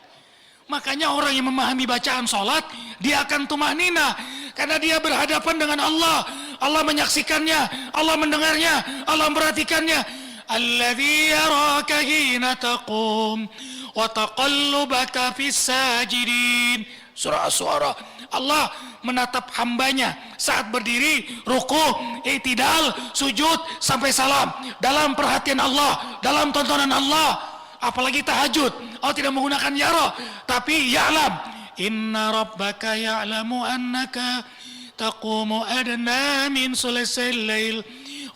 Makanya orang yang memahami bacaan sholat, dia akan tumahnina karena dia berhadapan dengan Allah. Allah menyaksikannya, Allah mendengarnya, Allah memperhatikannya. Alladzi yaraka hina taqum wa taqallubaka fis sajidin. Surah Asy-Syu'ara. Allah menatap hambanya saat berdiri, ruku, i'tidal, sujud sampai salam. Dalam perhatian Allah, dalam tontonan Allah. Apalagi tahajud, Allah tidak menggunakan yara, tapi ya'lam. Inna rabbaka ya'lamu annaka taqumu adna min sulisil lail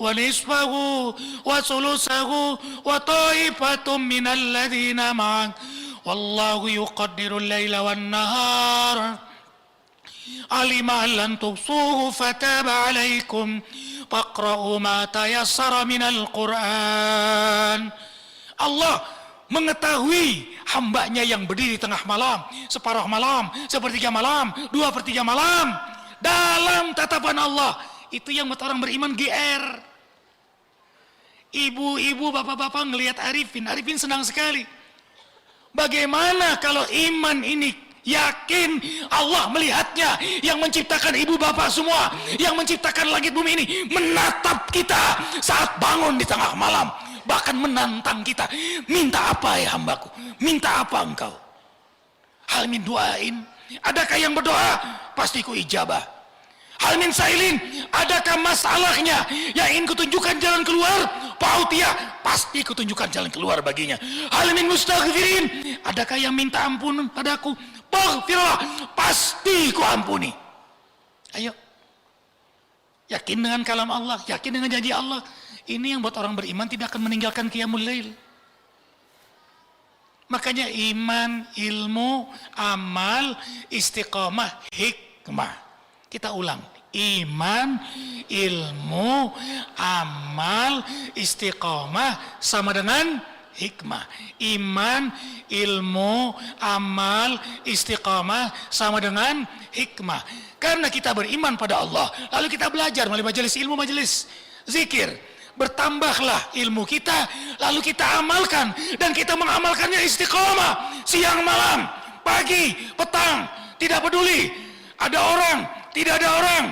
wa nisfahu wa sulusahu wa ta'ifatum minal ladhina ma'ak wallahu yuqaddiru al-laila wan nahar alima lan tuhsuhu fataba alaikum faqra'u ma tayassara minal Qur'an. Allah mengetahui hambanya yang berdiri tengah malam, separuh malam, sepertiga malam, 2/3 malam. Dalam tatapan Allah, itu yang buat orang beriman GR. Ibu-ibu, bapak-bapak ngelihat Arifin senang sekali. Bagaimana kalau iman ini yakin Allah melihatnya, yang menciptakan ibu bapak semua, yang menciptakan langit bumi ini, menatap kita saat bangun di tengah malam. Bahkan menantang kita, minta apa ya hambaku, minta apa engkau? Hal min duain, adakah yang berdoa? Pasti ku ijabah. Hal min sailin, adakah masalahnya yang ingin kutunjukkan jalan keluar? Pautiyah, pasti kutunjukkan jalan keluar baginya. Hal min mustaghfirin, adakah yang minta ampun padaku? Paghfirlah, pasti ku ampuni. Ayo, yakin dengan kalam Allah, yakin dengan janji Allah. Ini yang buat orang beriman tidak akan meninggalkan qiyamul lail. Makanya iman, ilmu, amal, istiqamah, hikmah. Kita ulang. Iman, ilmu, amal, istiqamah sama dengan hikmah. Iman, ilmu, amal, istiqamah sama dengan hikmah. Karena kita beriman pada Allah, lalu kita belajar melalui majelis ilmu, majelis zikir. Bertambahlah ilmu kita, lalu kita amalkan, dan kita mengamalkannya istiqomah, siang malam, pagi, petang, tidak peduli ada orang, tidak ada orang,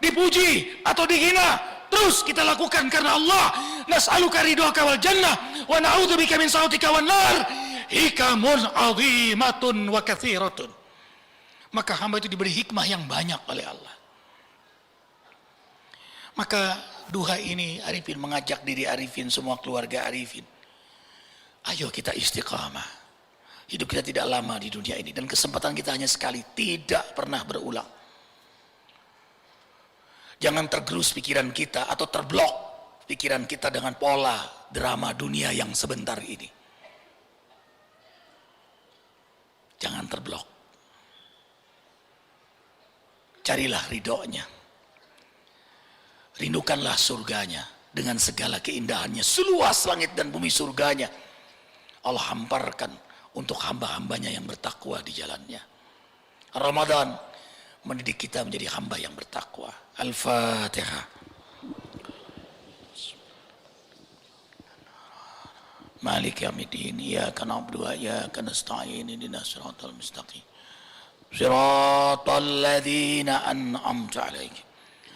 dipuji atau dihina, terus kita lakukan karena Allah. Nas'aluka ridhaka wal jannah wa na'udzubika min sakhatika wan nar. Hikamun 'azimatun wa katsiratun. Maka hamba itu diberi hikmah yang banyak oleh Allah. Maka duha ini Arifin mengajak diri Arifin, semua keluarga Arifin. Ayo kita istiqamah. Hidup kita tidak lama di dunia ini, dan kesempatan kita hanya sekali, tidak pernah berulang. Jangan tergerus pikiran kita atau terblok pikiran kita dengan pola drama dunia yang sebentar ini. Jangan terblok. Carilah ridhonya. Rindukanlah surganya dengan segala keindahannya, seluas langit dan bumi surganya. Allah hamparkan untuk hamba-hambanya yang bertakwa di jalannya. Ramadan mendidik kita menjadi hamba yang bertakwa. Al-Fatihah. Malik yaumiddin, iyyaka na'budu wa iyyaka nasta'in, ihdinas siratal mustaqim. Siratal ladzina an'amta 'alaihim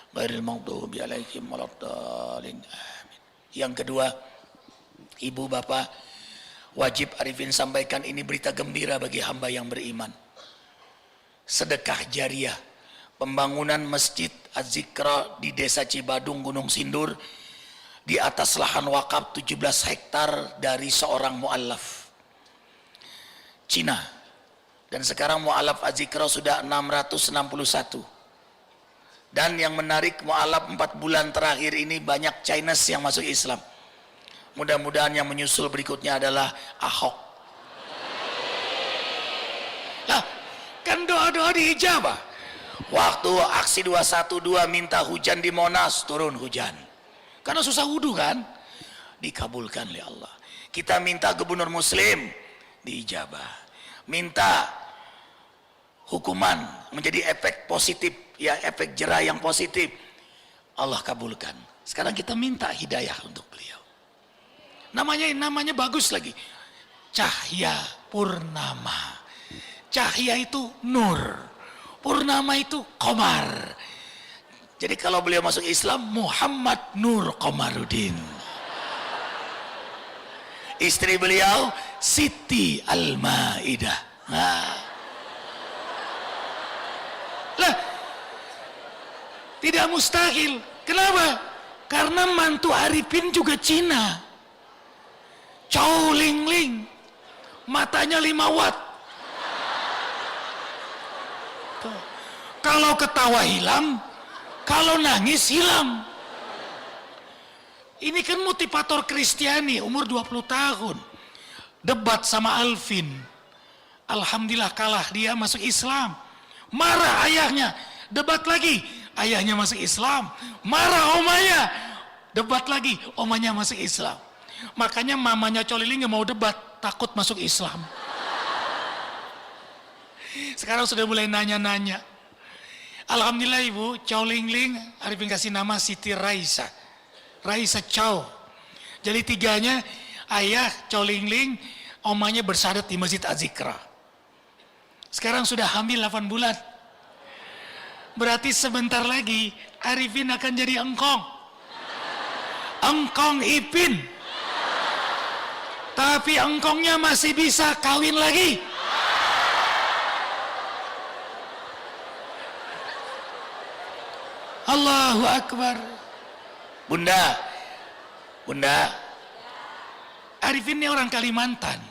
ghairil maghdubi 'alaihim waladdallin. Amin. Yang kedua, Ibu Bapak, wajib Arifin sampaikan ini berita gembira bagi hamba yang beriman. Sedekah jariah pembangunan Masjid Az-Zikra di Desa Cibadung, Gunung Sindur, di atas lahan wakaf 17 hektar dari seorang mu'alaf Cina. Dan sekarang mu'alaf Az-Zikra sudah 661. Dan yang menarik, mu'alaf 4 bulan terakhir ini banyak Chinese yang masuk Islam. Mudah-mudahan yang menyusul berikutnya adalah Ahok. Lah, kan doa-doa diijabah. Waktu aksi 212 minta hujan di Monas, turun hujan. Karena susah wudhu kan? Dikabulkan oleh Allah. Kita minta gubernur muslim, diijabah. Minta hukuman menjadi efek positif, ya efek jerah yang positif, Allah kabulkan. Sekarang kita minta hidayah untuk beliau. Namanya bagus lagi. Cahya Purnama. Cahya itu nur, Purnama itu Qamar. Jadi kalau beliau masuk Islam, Muhammad Nur Qamaruddin. Istri beliau Siti Al-Maidah. Nah. Lah, tidak mustahil. Kenapa? Karena mantu Arifin juga Cina. Chow Ling Ling, matanya 5 watt. Tuh. Kalau ketawa hilang, kalau nangis hilang. Ini kan motivator Kristiani, umur 20 tahun. Debat sama Alvin. Alhamdulillah kalah, dia masuk Islam. Marah ayahnya, debat lagi. Ayahnya masuk Islam. Marah omanya, debat lagi. Omanya masuk Islam. Makanya mamanya Colili nggak mau debat, takut masuk Islam. Sekarang sudah mulai nanya-nanya. Alhamdulillah Ibu, Chow Ling Ling, Arifin kasih nama Siti Raisa. Raisa Chow. Jadi tiganya, ayah Chow Ling Ling, omanya bersyahadat di Masjid Az-Zikra. Sekarang sudah hamil 8 bulan. Berarti sebentar lagi Arifin akan jadi engkong. Engkong Ipin. Tapi engkongnya masih bisa kawin lagi. Allahu Akbar. Bunda, Arifin ini orang Kalimantan.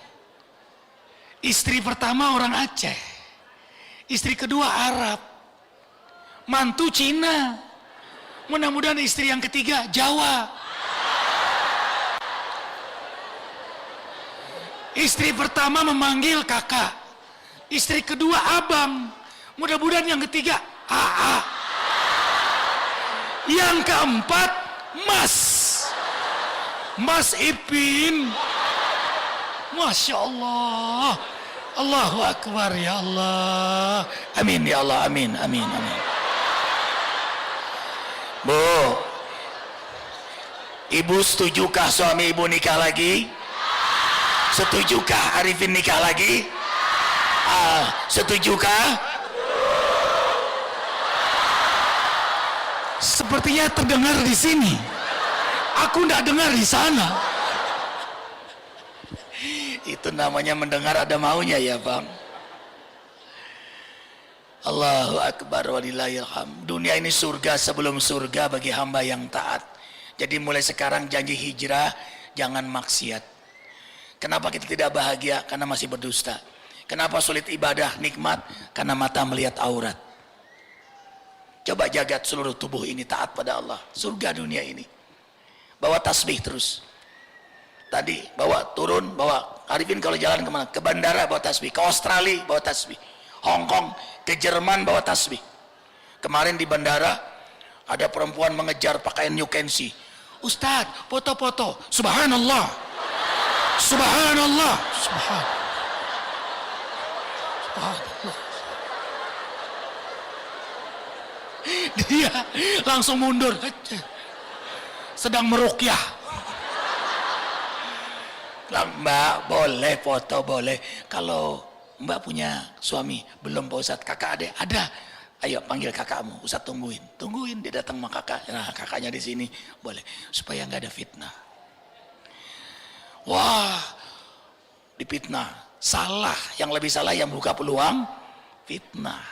Istri pertama orang Aceh. Istri kedua Arab. Mantu Cina. Mudah-mudahan istri yang ketiga Jawa. Istri pertama memanggil kakak. Istri kedua abang. Mudah-mudahan yang ketiga AA. Yang keempat Mas. Mas Ipin. Masya Allah. Allahu Akbar ya Allah. Amin ya Allah. Amin. Amin. Amin. Bu, Ibu setujukah suami Ibu nikah lagi? Setujukah Arifin nikah lagi? Setujukah? Sepertinya terdengar di sini. Aku tidak dengar di sana. Itu namanya mendengar ada maunya ya Bang. Allahu Akbar walillahil hamd. Dunia ini surga sebelum surga bagi hamba yang taat. Jadi mulai sekarang janji hijrah, jangan maksiat. Kenapa kita tidak bahagia? Karena masih berdusta. Kenapa sulit ibadah, nikmat? Karena mata melihat aurat. Coba jagat seluruh tubuh ini taat pada Allah. Surga dunia ini. Bawa tasbih terus. Tadi bawa turun, bawa Arifin kalau jalan kemana? Ke bandara bawa tasbih. Ke Australia bawa tasbih. Hong Kong, ke Jerman bawa tasbih. Kemarin di bandara ada perempuan mengejar pakaian New Kensi. Ustadz, foto-foto. Subhanallah. Subhanallah. Subhanallah. Dia langsung mundur. Sedang meruqyah. Lah, Mbak, boleh foto, boleh. Kalau Mbak punya suami, belum Pak Ustadz, kakak adek, ada. Ayo panggil kakakmu, Ustadz tungguin, dia datang sama kakak. Nah, kakaknya di sini, boleh. Supaya nggak ada fitnah. Wah, dipitnah. Salah, yang lebih salah yang buka peluang fitnah.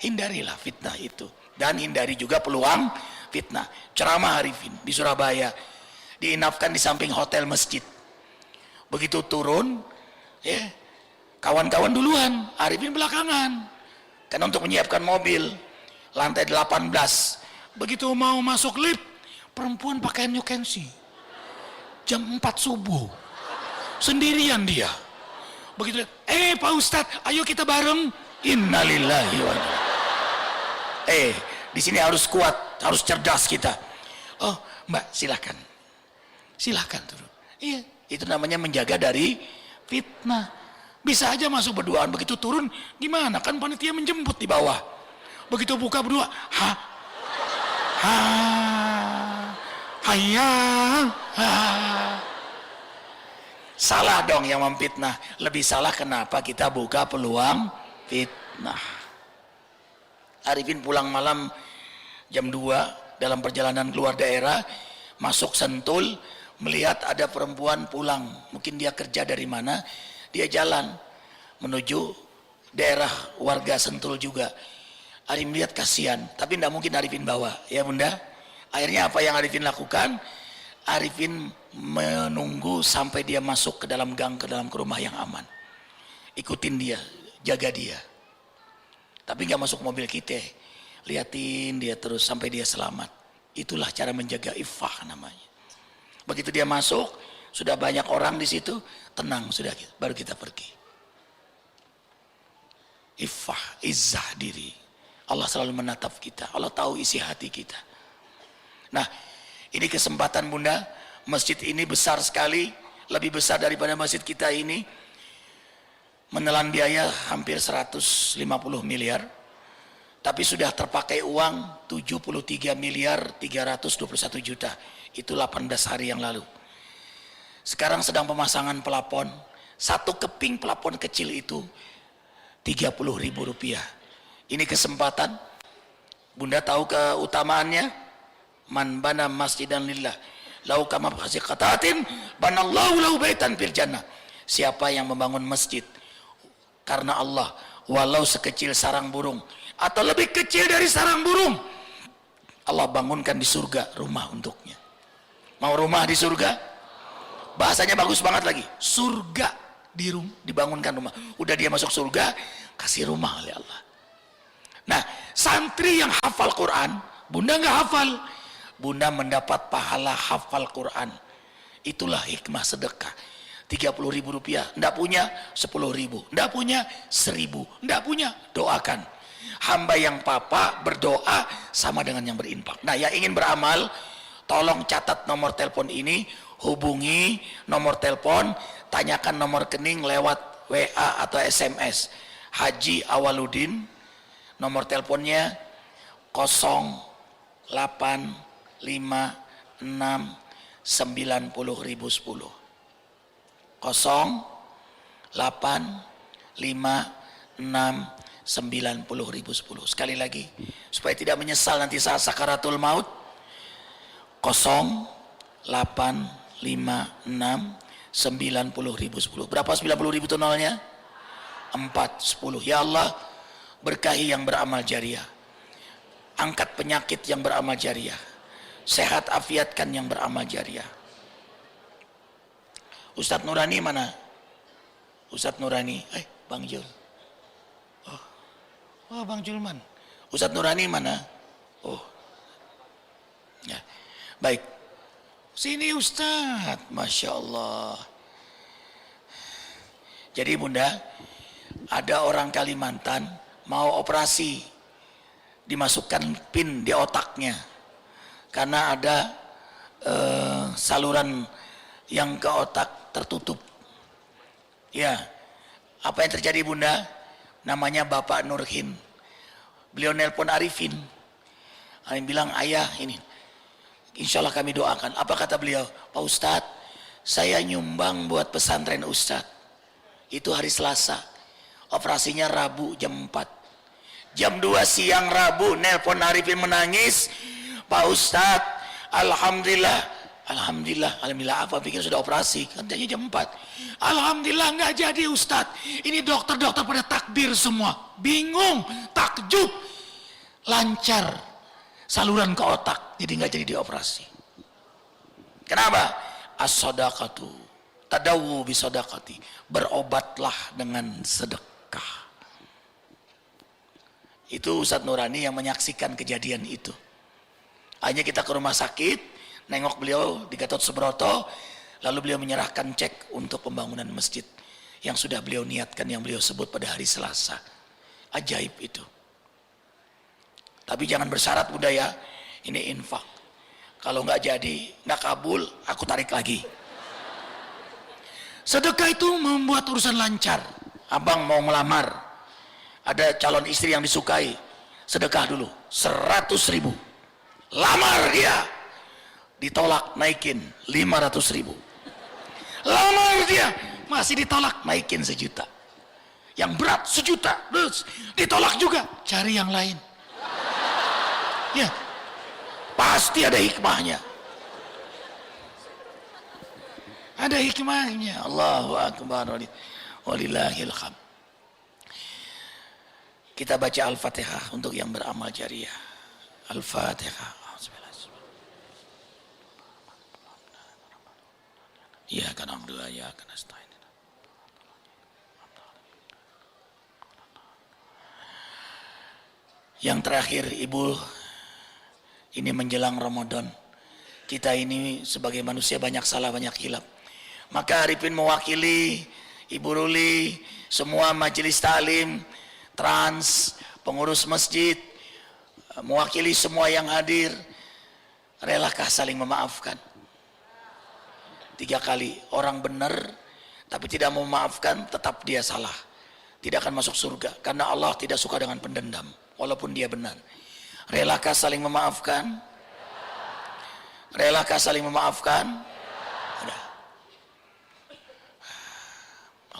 Hindarilah fitnah itu. Dan hindari juga peluang fitnah. Ceramah Arifin di Surabaya, diinapkan di samping hotel masjid. Begitu turun, ya, kawan-kawan duluan, Arifin belakangan. Karena untuk menyiapkan mobil, lantai 18. Begitu mau masuk lift, perempuan pakaian New Kensi. Jam 4 subuh. Sendirian dia. Begitu, Pak Ustadz, ayo kita bareng. Innalillahi wa inna. Di sini harus kuat, harus cerdas kita. Oh, Mbak, silahkan turun. Iya, itu namanya menjaga dari fitnah. Bisa aja masuk berduaan, begitu turun gimana? Kan panitia menjemput di bawah. Begitu buka berdua, salah dong yang memfitnah. Lebih salah kenapa kita buka peluang fitnah. Arifin pulang malam jam 2 dalam perjalanan keluar daerah, masuk Sentul, melihat ada perempuan pulang. Mungkin dia kerja dari mana, dia jalan menuju daerah warga Sentul juga. Arifin lihat kasihan, tapi tidak mungkin Arifin bawa, ya Bunda. Akhirnya apa yang Arifin lakukan? Arifin menunggu sampai dia masuk ke dalam gang, ke dalam rumah yang aman. Ikutin dia, jaga dia. Tapi nggak masuk mobil kita, liatin dia terus sampai dia selamat. Itulah cara menjaga iffah namanya. Begitu dia masuk, sudah banyak orang di situ, tenang sudah, baru kita pergi. Iffah, izzah diri. Allah selalu menatap kita, Allah tahu isi hati kita. Nah, ini kesempatan Bunda, masjid ini besar sekali, lebih besar daripada masjid kita ini. Menelan biaya hampir 150 miliar, tapi sudah terpakai uang 73 miliar 321 juta. Itu 18 hari yang lalu. Sekarang sedang pemasangan pelapon. Satu keping pelapon kecil itu 30.000 rupiah. Ini kesempatan. Bunda tahu keutamaannya? Man bana masjidan lillah lau kama qatatin banallahu lahu baitan fil jannah. Siapa yang membangun masjid karena Allah, walau sekecil sarang burung atau lebih kecil dari sarang burung, Allah bangunkan di surga rumah untuknya. Mau rumah di surga? Bahasanya bagus banget lagi. Surga dibangunkan rumah. Udah dia masuk surga, kasih rumah oleh Allah. Nah, santri yang hafal Quran, Bunda nggak hafal, Bunda mendapat pahala hafal Quran. Itulah hikmah sedekah. 30.000 rupiah, ndak punya 10.000, ndak punya 1.000, ndak punya, doakan. Hamba yang papa berdoa sama dengan yang berinfak. Nah, yang ingin beramal, tolong catat nomor telepon ini, hubungi nomor telepon, tanyakan nomor rekening lewat WA atau SMS. Haji Awaludin, nomor teleponnya 085690010. 085690010. Sekali lagi supaya tidak menyesal nanti saat sakaratul maut. 085690010. Berapa 90.000 itu nolnya? 410. Ya Allah, berkahi yang beramal jariah, angkat penyakit yang beramal jariah, sehat afiatkan yang beramal jariah. Ustadz Nurani mana? Ustadz Nurani, Bang Jul. Oh, Bang Julman. Ustadz Nurani mana? Oh, ya, baik. Sini Ustadz, Masya Allah. Jadi Bunda, ada orang Kalimantan mau operasi, dimasukkan pin di otaknya karena ada saluran yang ke otak tertutup. Ya, apa yang terjadi Bunda? Namanya Bapak Nurhin. Beliau nelpon Arifin. Kami bilang, ayah ini, insya Allah kami doakan. Apa kata beliau? Pak Ustadz, saya nyumbang buat pesantren Ustadz. Itu hari Selasa. Operasinya Rabu jam 4. Jam 2 siang Rabu, nelpon Arifin menangis. Pak Ustadz, Alhamdulillah apa, pikir sudah operasi, katanya jam 4. Alhamdulillah nggak jadi Ustadz. Ini dokter-dokter pada takbir semua, bingung, takjub, lancar saluran ke otak, jadi nggak jadi dioperasi. Kenapa? As-sadaqatu tadawu bisadaqati, berobatlah dengan sedekah. Itu Ustadz Nurani yang menyaksikan kejadian itu. Hanya kita ke rumah sakit, nengok beliau di Gatot Subroto, lalu beliau menyerahkan cek untuk pembangunan masjid yang sudah beliau niatkan, yang beliau sebut pada hari Selasa. Ajaib itu. Tapi jangan bersyarat budaya, ini infak. Kalau nggak jadi, nggak kabul, aku tarik lagi. Sedekah itu membuat urusan lancar. Abang mau melamar, ada calon istri yang disukai, sedekah dulu 100.000. Lamar dia, ditolak, naikin 500.000. Lamar dia, masih ditolak, naikin 1 juta. Yang berat 1 juta, terus ditolak juga, cari yang lain. Ya, pasti ada hikmahnya. Ada hikmahnya. Allahu Akbar, walillahil hamd. Kita baca Al-Fatihah untuk yang beramal jariah. Al-Fatihah. Ya kan alhamdulillah, ya kan nasta'in. Yang terakhir, Ibu, ini menjelang Ramadan. Kita ini sebagai manusia banyak salah, banyak hilap. Maka Arifin mewakili Ibu Ruli, semua majelis taklim, trans, pengurus masjid, mewakili semua yang hadir, relakah saling memaafkan? 3 kali, orang benar tapi tidak mau memaafkan, tetap dia salah, tidak akan masuk surga, karena Allah tidak suka dengan pendendam walaupun dia benar. Relakah saling memaafkan? Relakah saling memaafkan? Udah.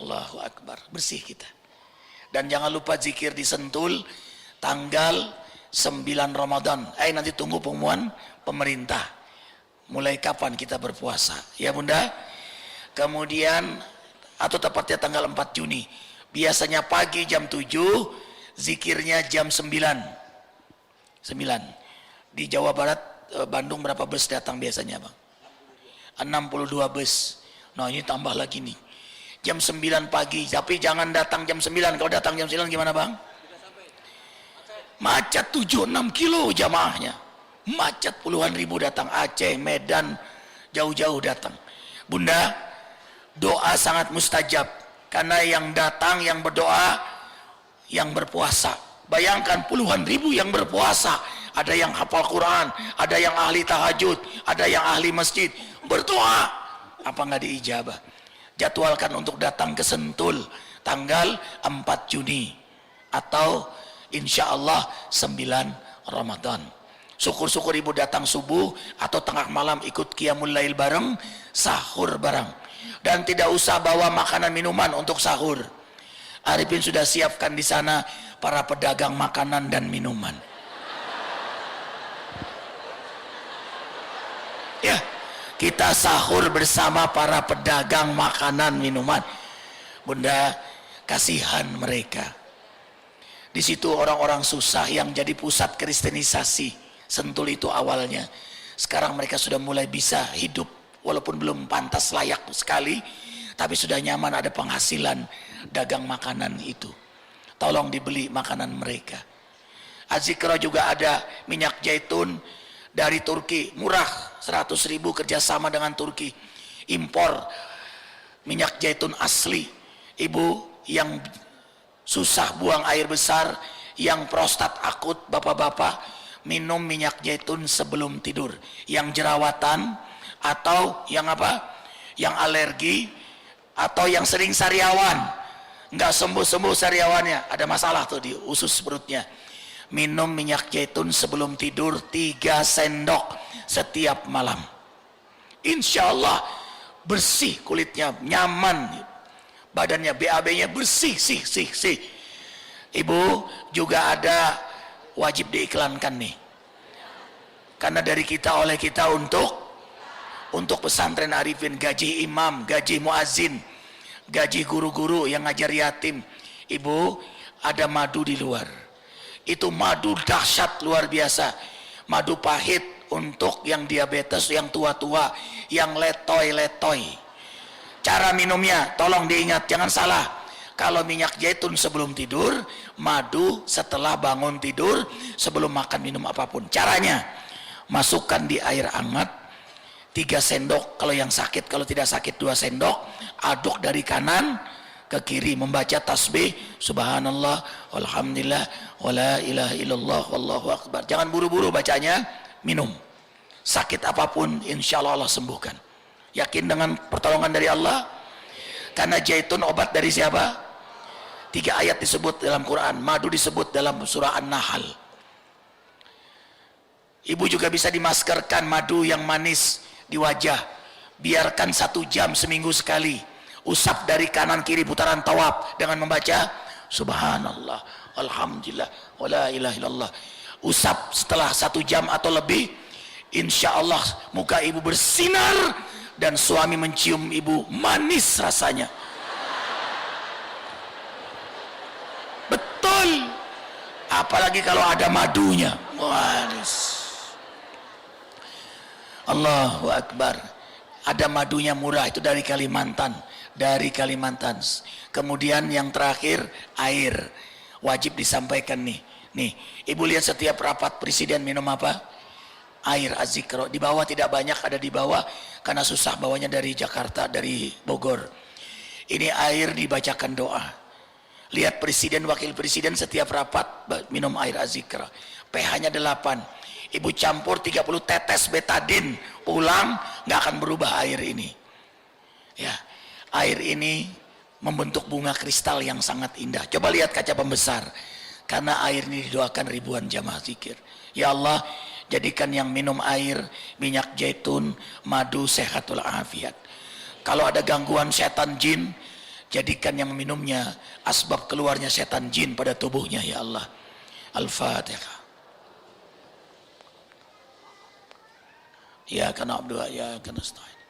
Allahu Akbar, bersih kita. Dan jangan lupa zikir di Sentul tanggal 9 Ramadan. Nanti tunggu pengumuman pemerintah mulai kapan kita berpuasa, ya Bunda. Kemudian atau tepatnya tanggal 4 Juni. Biasanya pagi jam 7, zikirnya jam 9. Di Jawa Barat, Bandung berapa bus datang biasanya, Bang? 62 bus. Nah, ini tambah lagi nih. Jam 9 pagi, tapi jangan datang jam 9. Kalau datang jam 9 gimana, Bang? Macet 7-6 kilo jamaahnya. Macet puluhan ribu datang, Aceh, Medan, jauh-jauh datang. Bunda, doa sangat mustajab, karena yang datang, yang berdoa, yang berpuasa. Bayangkan puluhan ribu yang berpuasa, ada yang hafal Quran, ada yang ahli tahajud, ada yang ahli masjid, berdoa. Apa nggak diijabah? Jadwalkan untuk datang ke Sentul tanggal 4 Juni atau insya Allah 9 Ramadan. Syukur-syukur Ibu datang subuh atau tengah malam ikut qiyamul lail bareng, sahur bareng. Dan tidak usah bawa makanan minuman untuk sahur. Arifin sudah siapkan di sana para pedagang makanan dan minuman. Ya, kita sahur bersama para pedagang makanan minuman. Bunda, kasihan mereka. Di situ orang-orang susah yang jadi pusat kristenisasi. Sentul itu awalnya. Sekarang mereka sudah mulai bisa hidup, walaupun belum pantas layak sekali, tapi sudah nyaman, ada penghasilan dagang makanan itu. Tolong dibeli makanan mereka. Azikra juga ada minyak zaitun dari Turki, murah 100.000, kerjasama dengan Turki. Impor minyak zaitun asli. Ibu yang susah buang air besar, yang prostat akut, bapak-bapak, minum minyak zaitun sebelum tidur. Yang jerawatan atau yang apa? Yang alergi atau yang sering sariawan, nggak sembuh-sembuh sariawannya, ada masalah tuh di usus perutnya. minum minyak zaitun sebelum tidur 3 sendok setiap malam. Insya Allah bersih kulitnya, nyaman, badannya BAB-nya bersih, sih. Ibu juga ada wajib diiklankan nih, karena dari kita oleh kita untuk pesantren Arifin, gaji imam, gaji muazin, gaji guru-guru yang ngajar yatim. Ibu, ada madu di luar, itu madu dahsyat luar biasa, madu pahit untuk yang diabetes, yang tua-tua, yang letoy. Cara minumnya tolong diingat, jangan salah. Kalau minyak zaitun sebelum tidur, madu setelah bangun tidur, sebelum makan minum apapun. Caranya, masukkan di air hangat 3 sendok kalau yang sakit, kalau tidak sakit 2 sendok, aduk dari kanan ke kiri, membaca tasbih subhanallah walhamdulillah wala ilaha illallah wallahu akbar. Jangan buru-buru bacanya, minum. Sakit apapun insya Allah Allah sembuhkan. Yakin dengan pertolongan dari Allah, karena zaitun obat dari siapa? 3 ayat disebut dalam Quran, madu disebut dalam surah An-Nahl. Ibu juga bisa dimaskerkan madu yang manis di wajah, biarkan 1 jam seminggu sekali, usap dari kanan kiri putaran tawaf dengan membaca subhanallah alhamdulillah wala ilaha illallah. Usap setelah 1 jam atau lebih, insya Allah muka ibu bersinar dan suami mencium ibu manis rasanya. Betul, apalagi kalau ada madunya, manis. Allahu Akbar. Ada madunya murah, itu dari Kalimantan. Kemudian yang terakhir, air. Wajib disampaikan nih. Ibu lihat setiap rapat presiden minum apa? Air Az-Zikra. Di bawah tidak banyak, ada di bawah karena susah bawanya dari Jakarta, dari Bogor. Ini air dibacakan doa. Lihat presiden, wakil presiden setiap rapat minum air Az-Zikra. pH-nya 8. Ibu campur 30 tetes betadin, pulang nggak akan berubah air ini. Ya, air ini membentuk bunga kristal yang sangat indah. Coba lihat kaca pembesar, karena air ini didoakan ribuan jamaah zikir. Ya Allah, jadikan yang minum air minyak zaitun, madu sehatul afiat. Kalau ada gangguan setan jin, jadikan yang minumnya asbab keluarnya setan jin pada tubuhnya. Ya Allah. Al-Fatihah. Ya kana abdu ya kana nasta'in.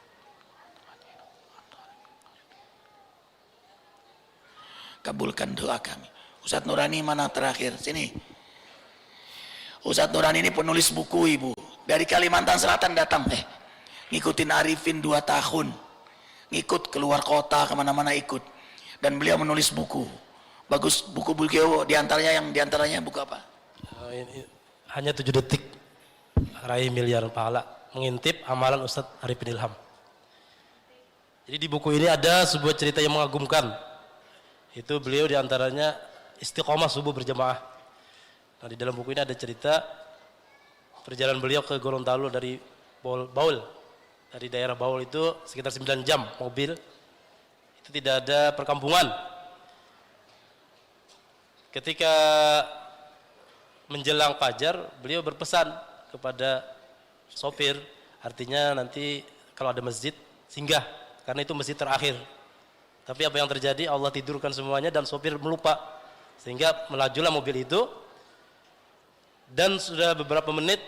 Kabulkan doa kami. Ustadz Nurani mana terakhir? Sini. Ustadz Nurani ini penulis buku, ibu. Dari Kalimantan Selatan datang. Ngikutin Arifin 2 tahun. Ngikut keluar kota, kemana-mana ikut. Dan beliau menulis buku. Bagus buku beliau, diantaranya buku apa? Hanya 7 detik. Raih miliar pahala. Mengintip amalan Ustadz Arifin Ilham. Jadi di buku ini ada sebuah cerita yang mengagumkan. Itu beliau diantaranya istiqomah subuh berjamaah. Nah, di dalam buku ini ada cerita perjalanan beliau ke Gorontalo dari Baul. Dari daerah Baul itu sekitar 9 jam mobil. Itu tidak ada perkampungan. Ketika menjelang fajar, beliau berpesan kepada sopir, artinya nanti kalau ada masjid singgah, karena itu masjid terakhir. Tapi apa yang terjadi, Allah tidurkan semuanya dan sopir melupa, sehingga melajulah mobil itu. Dan sudah beberapa menit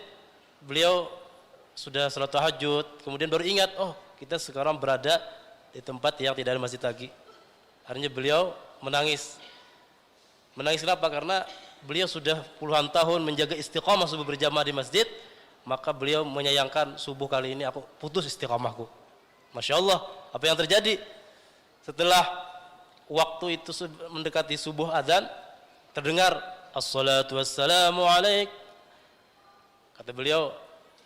beliau sudah salat tahajud, kemudian baru ingat, oh kita sekarang berada di tempat yang tidak ada masjid lagi. Akhirnya beliau menangis. Menangis kenapa? Karena beliau sudah puluhan tahun menjaga istiqamah subuh berjamaah di masjid. Maka beliau menyayangkan subuh kali ini aku putus istiqamahku. Masya Allah, apa yang terjadi? Setelah waktu itu mendekati subuh azan, terdengar assalatu wassalamu alaik. Kata beliau,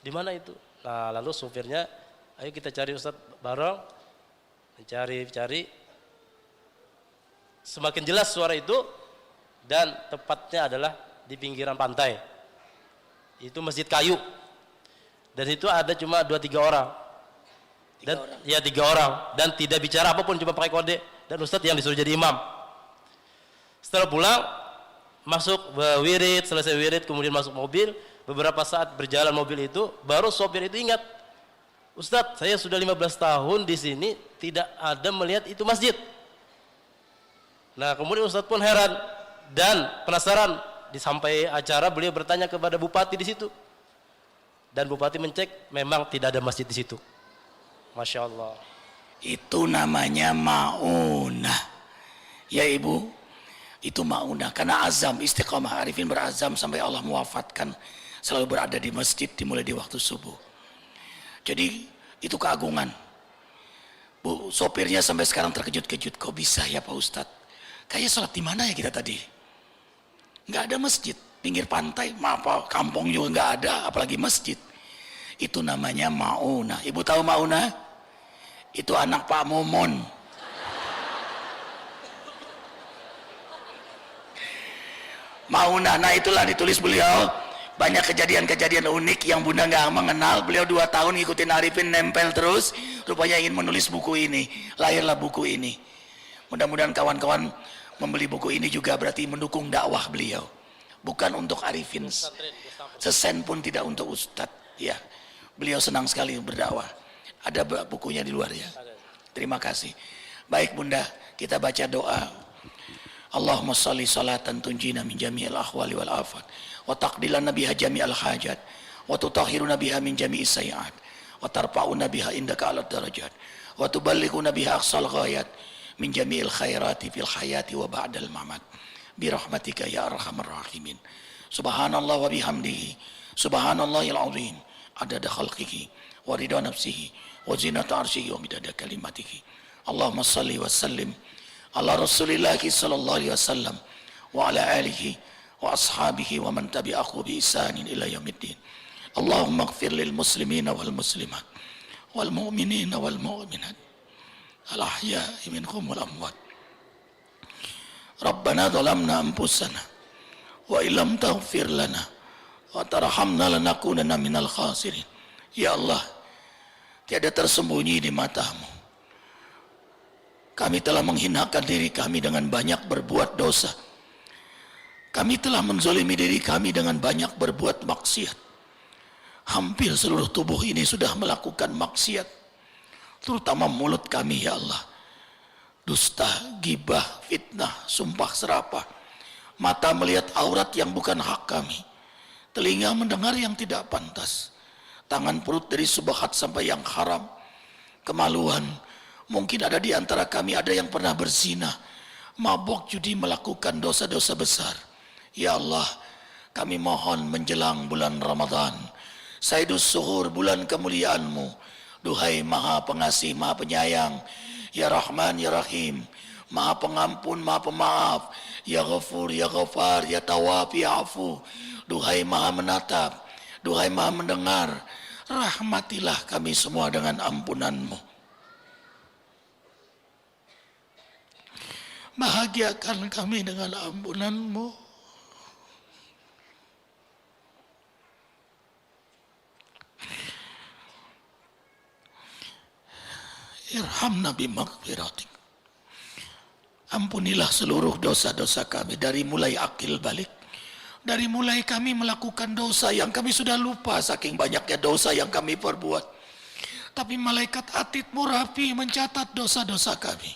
di mana itu? Nah, lalu supirnya, ayo kita cari Ustadz bareng. Mencari. Semakin jelas suara itu, dan tepatnya adalah di pinggiran pantai. Itu masjid kayu. Dan itu ada cuma 2-3 orang. Dan 3 orang. Dan tidak bicara apapun, cuma pakai kode. Dan Ustadz yang disuruh jadi imam. Setelah pulang, masuk wirid, selesai wirid kemudian masuk mobil, beberapa saat berjalan mobil itu, baru sopir itu ingat, Ustadz, saya sudah 15 tahun di sini tidak ada melihat itu masjid. Nah, kemudian Ustadz pun heran dan penasaran. Sampai acara beliau bertanya kepada bupati di situ. Dan bupati mencek, memang tidak ada masjid di situ. Masya Allah. Itu namanya maunah. Ya Ibu, itu maunah. Karena azam, istiqamah. Arifin berazam sampai Allah mewafatkan. Selalu berada di masjid dimulai di waktu subuh. Jadi itu keagungan. Bu, sopirnya sampai sekarang terkejut-kejut. Kok bisa ya Pak Ustadz? Kayaknya sholat di mana ya kita tadi? Nggak ada masjid, pinggir pantai, apa kampung juga nggak ada, apalagi masjid. Itu namanya maunah. Ibu tahu maunah? Itu anak Pak Momon. Maunah, nah itulah ditulis beliau. Banyak kejadian-kejadian unik yang Bunda nggak mengenal. Beliau 2 tahun ngikutin Arifin, nempel terus. Rupanya ingin menulis buku ini. Lahirlah buku ini. Mudah-mudahan kawan-kawan membeli buku ini juga berarti mendukung dakwah beliau. Bukan untuk Arifin. Sesen pun tidak untuk Ustadz. Ya. Beliau senang sekali berdakwah. Ada bukunya di luar ya. Terima kasih. Baik Bunda, kita baca doa. Allahumma sholli sholatan tunjina min jami'il ahwali wal afat wa taqdilana biha jami'al hajat wa tutahhiruna biha min jami'is sayiat wa tarfa'una biha indaka 'alad darajat wa tuballighuna biha aqsal ghayat min jami'il khairati fil hayati wa ba'dal mamat bi rahmatika ya arhamar rahimin. Subhanallah wa bihamdihi subhanallahil azim adada khalqihi wa ridha nafsihi wa zinata arsyihi wa midada kalimatihi. Allahumma shalli wa sallim ala rasulillahi sallallahu alaihi wasallam wa ala alihi wa ashabihi wa man tabi'ahu bi ihsanin ila yaumiddin. Allahumma ighfir lil muslimina wal muslimat wal mu'minina wal mu'minat al ahya'i minhum wal amwat. Rabbana zalamna anfusana wa illam taghfir lana wa tarhamna lanakunanna minal khasirin. Ya Allah, tiada tersembunyi di matamu, kami telah menghinakan diri kami dengan banyak berbuat dosa. Kami telah menzolimi diri kami dengan banyak berbuat maksiat. Hampir seluruh tubuh ini sudah melakukan maksiat, terutama mulut kami ya Allah. Dusta, gibah, fitnah, sumpah serapah. Mata melihat aurat yang bukan hak kami. Telinga mendengar yang tidak pantas. Tangan perut dari subhat sampai yang haram. Kemaluan, mungkin ada di antara kami ada yang pernah berzina, mabok, judi, melakukan dosa-dosa besar. Ya Allah, kami mohon menjelang bulan Ramadan, Sayyidus Suhur, bulan kemuliaan-Mu. Duhai Maha Pengasih, Maha Penyayang, Ya Rahman, Ya Rahim, Maha Pengampun, Maha Pemaaf, Ya Ghafur, Ya Ghafar, Ya Tawab, Ya Afu. Duhai Maha Menatap, Duhai Maha Mendengar, rahmatilah kami semua dengan ampunan-Mu. Bahagiakan kami dengan ampunan-Mu. Irhamna bimaghfiratik. Ampunilah seluruh dosa-dosa kami, dari mulai akil balik, dari mulai kami melakukan dosa yang kami sudah lupa saking banyaknya dosa yang kami perbuat. Tapi malaikat Atid-Mu rapi mencatat dosa-dosa kami.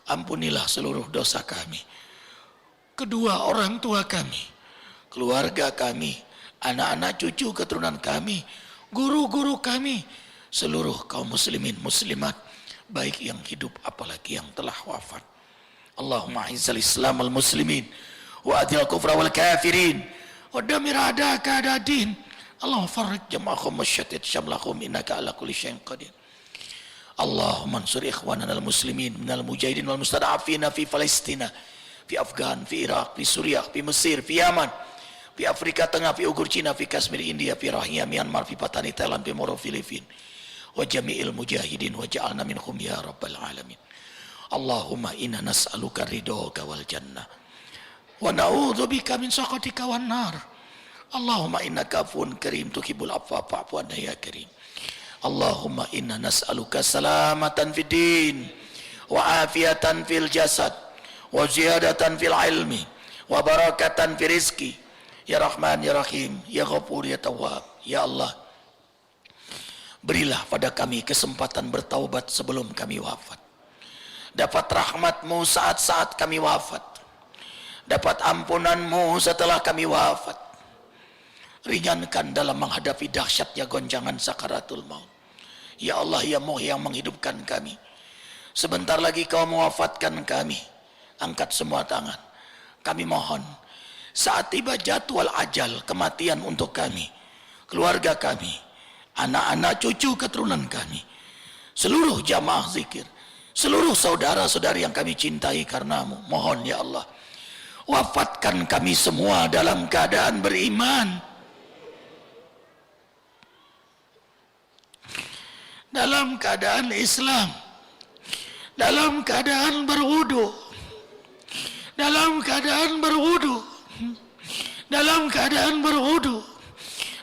Ampunilah seluruh dosa kami. Kedua orang tua kami, keluarga kami, anak-anak cucu keturunan kami, guru-guru kami, seluruh kaum muslimin muslimat, baik yang hidup apalagi yang telah wafat. Allahumma izzal islam wal muslimin wa adil kufra wal kafirin wa damir a'da'aka a'da'ad-din. Allahumma farrij jama'ahum wa shattit syamlahum innaka ala kulli syai'in qadir. Allahumma ansur ikhwanana al-muslimin minal mujahidin wal mustada'afina fi Palestina, fi Afghan, fi Iraq, fi Suriah, fi Mesir, fi Yaman, fi Afrika Tengah, fi Ugur Cina, fi Kashmir India, fi Rahia Myanmar, fi Patani Thailand, fi Moro Filipin, wa jami'il mujahidin wa ja'alna minhum ya rabbal alamin. Allahumma inna nas'aluka ridhoka wal jannah wa na'udzubika min sakhatika wan nar. Allahumma innaka afuwun karim tuhibbul afwa fa'fu anna ya karim. Allahumma inna nas'aluka salamatan fid din wa afiyatan fil jasad wa ziyadatan fil ilmi wa barakatan fi rizki, ya Rahman ya Rahim, ya Ghafur ya Tawwab. Ya Allah, berilah pada kami kesempatan bertaubat sebelum kami wafat, dapat rahmat-Mu saat-saat kami wafat, dapat ampunan-Mu setelah kami wafat. Ringankan dalam menghadapi dahsyatnya gonjangan sakaratul maut. Ya Allah, ya Muh yang menghidupkan kami, sebentar lagi Kau mewafatkan kami. Angkat semua tangan, kami mohon saat tiba jadwal ajal kematian untuk kami, keluarga kami, anak-anak cucu keturunan kami, seluruh jamaah zikir, seluruh saudara-saudari yang kami cintai karena-Mu, mohon ya Allah, wafatkan kami semua dalam keadaan beriman, dalam keadaan Islam, dalam keadaan berwudu, dalam keadaan berwudu, dalam keadaan berwudu,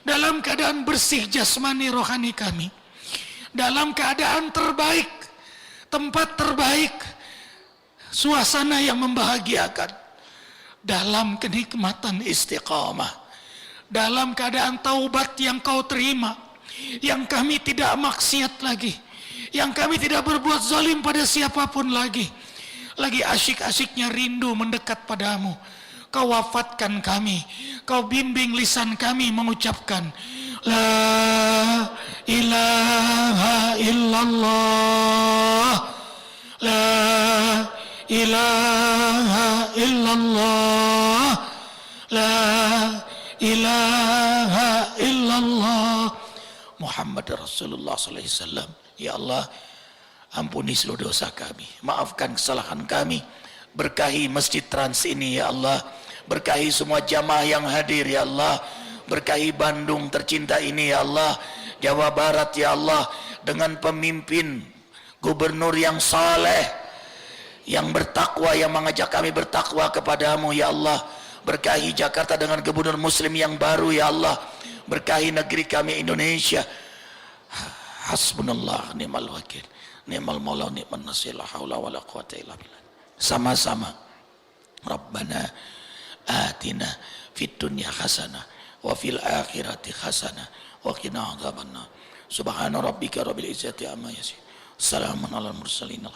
dalam keadaan bersih jasmani rohani kami, dalam keadaan terbaik, tempat terbaik, suasana yang membahagiakan, dalam kenikmatan istiqamah, dalam keadaan taubat yang Kau terima, yang kami tidak maksiat lagi, yang kami tidak berbuat zalim pada siapapun lagi asyik-asyiknya rindu mendekat padamu. Kau wafatkan kami, Kau bimbing lisan kami mengucapkan La ilaha illallah, La ilaha illallah, La ilaha illallah Muhammad Rasulullah sallallahu alaihi wasallam. Ya Allah, ampuni seluruh dosa kami, maafkan kesalahan kami, berkahi Masjid Trans ini ya Allah, berkahi semua jamaah yang hadir ya Allah, berkahi Bandung tercinta ini ya Allah, Jawa Barat ya Allah, dengan pemimpin gubernur yang saleh, yang bertakwa, yang mengajak kami bertakwa kepadamu ya Allah, berkahi Jakarta dengan gubernur muslim yang baru ya Allah, berkahi negeri kami Indonesia. Hasbunallah ni'mal wakil, ni'mal maula ni'man nasir, la haula wala quwata illa billah. Sama-sama, Rabbana atina fid dunya hasanah wa fil akhirati hasanah wa qina adzabannar. Subhana rabbika rabbil izzati amma yasifun. Salamun alal mursalin.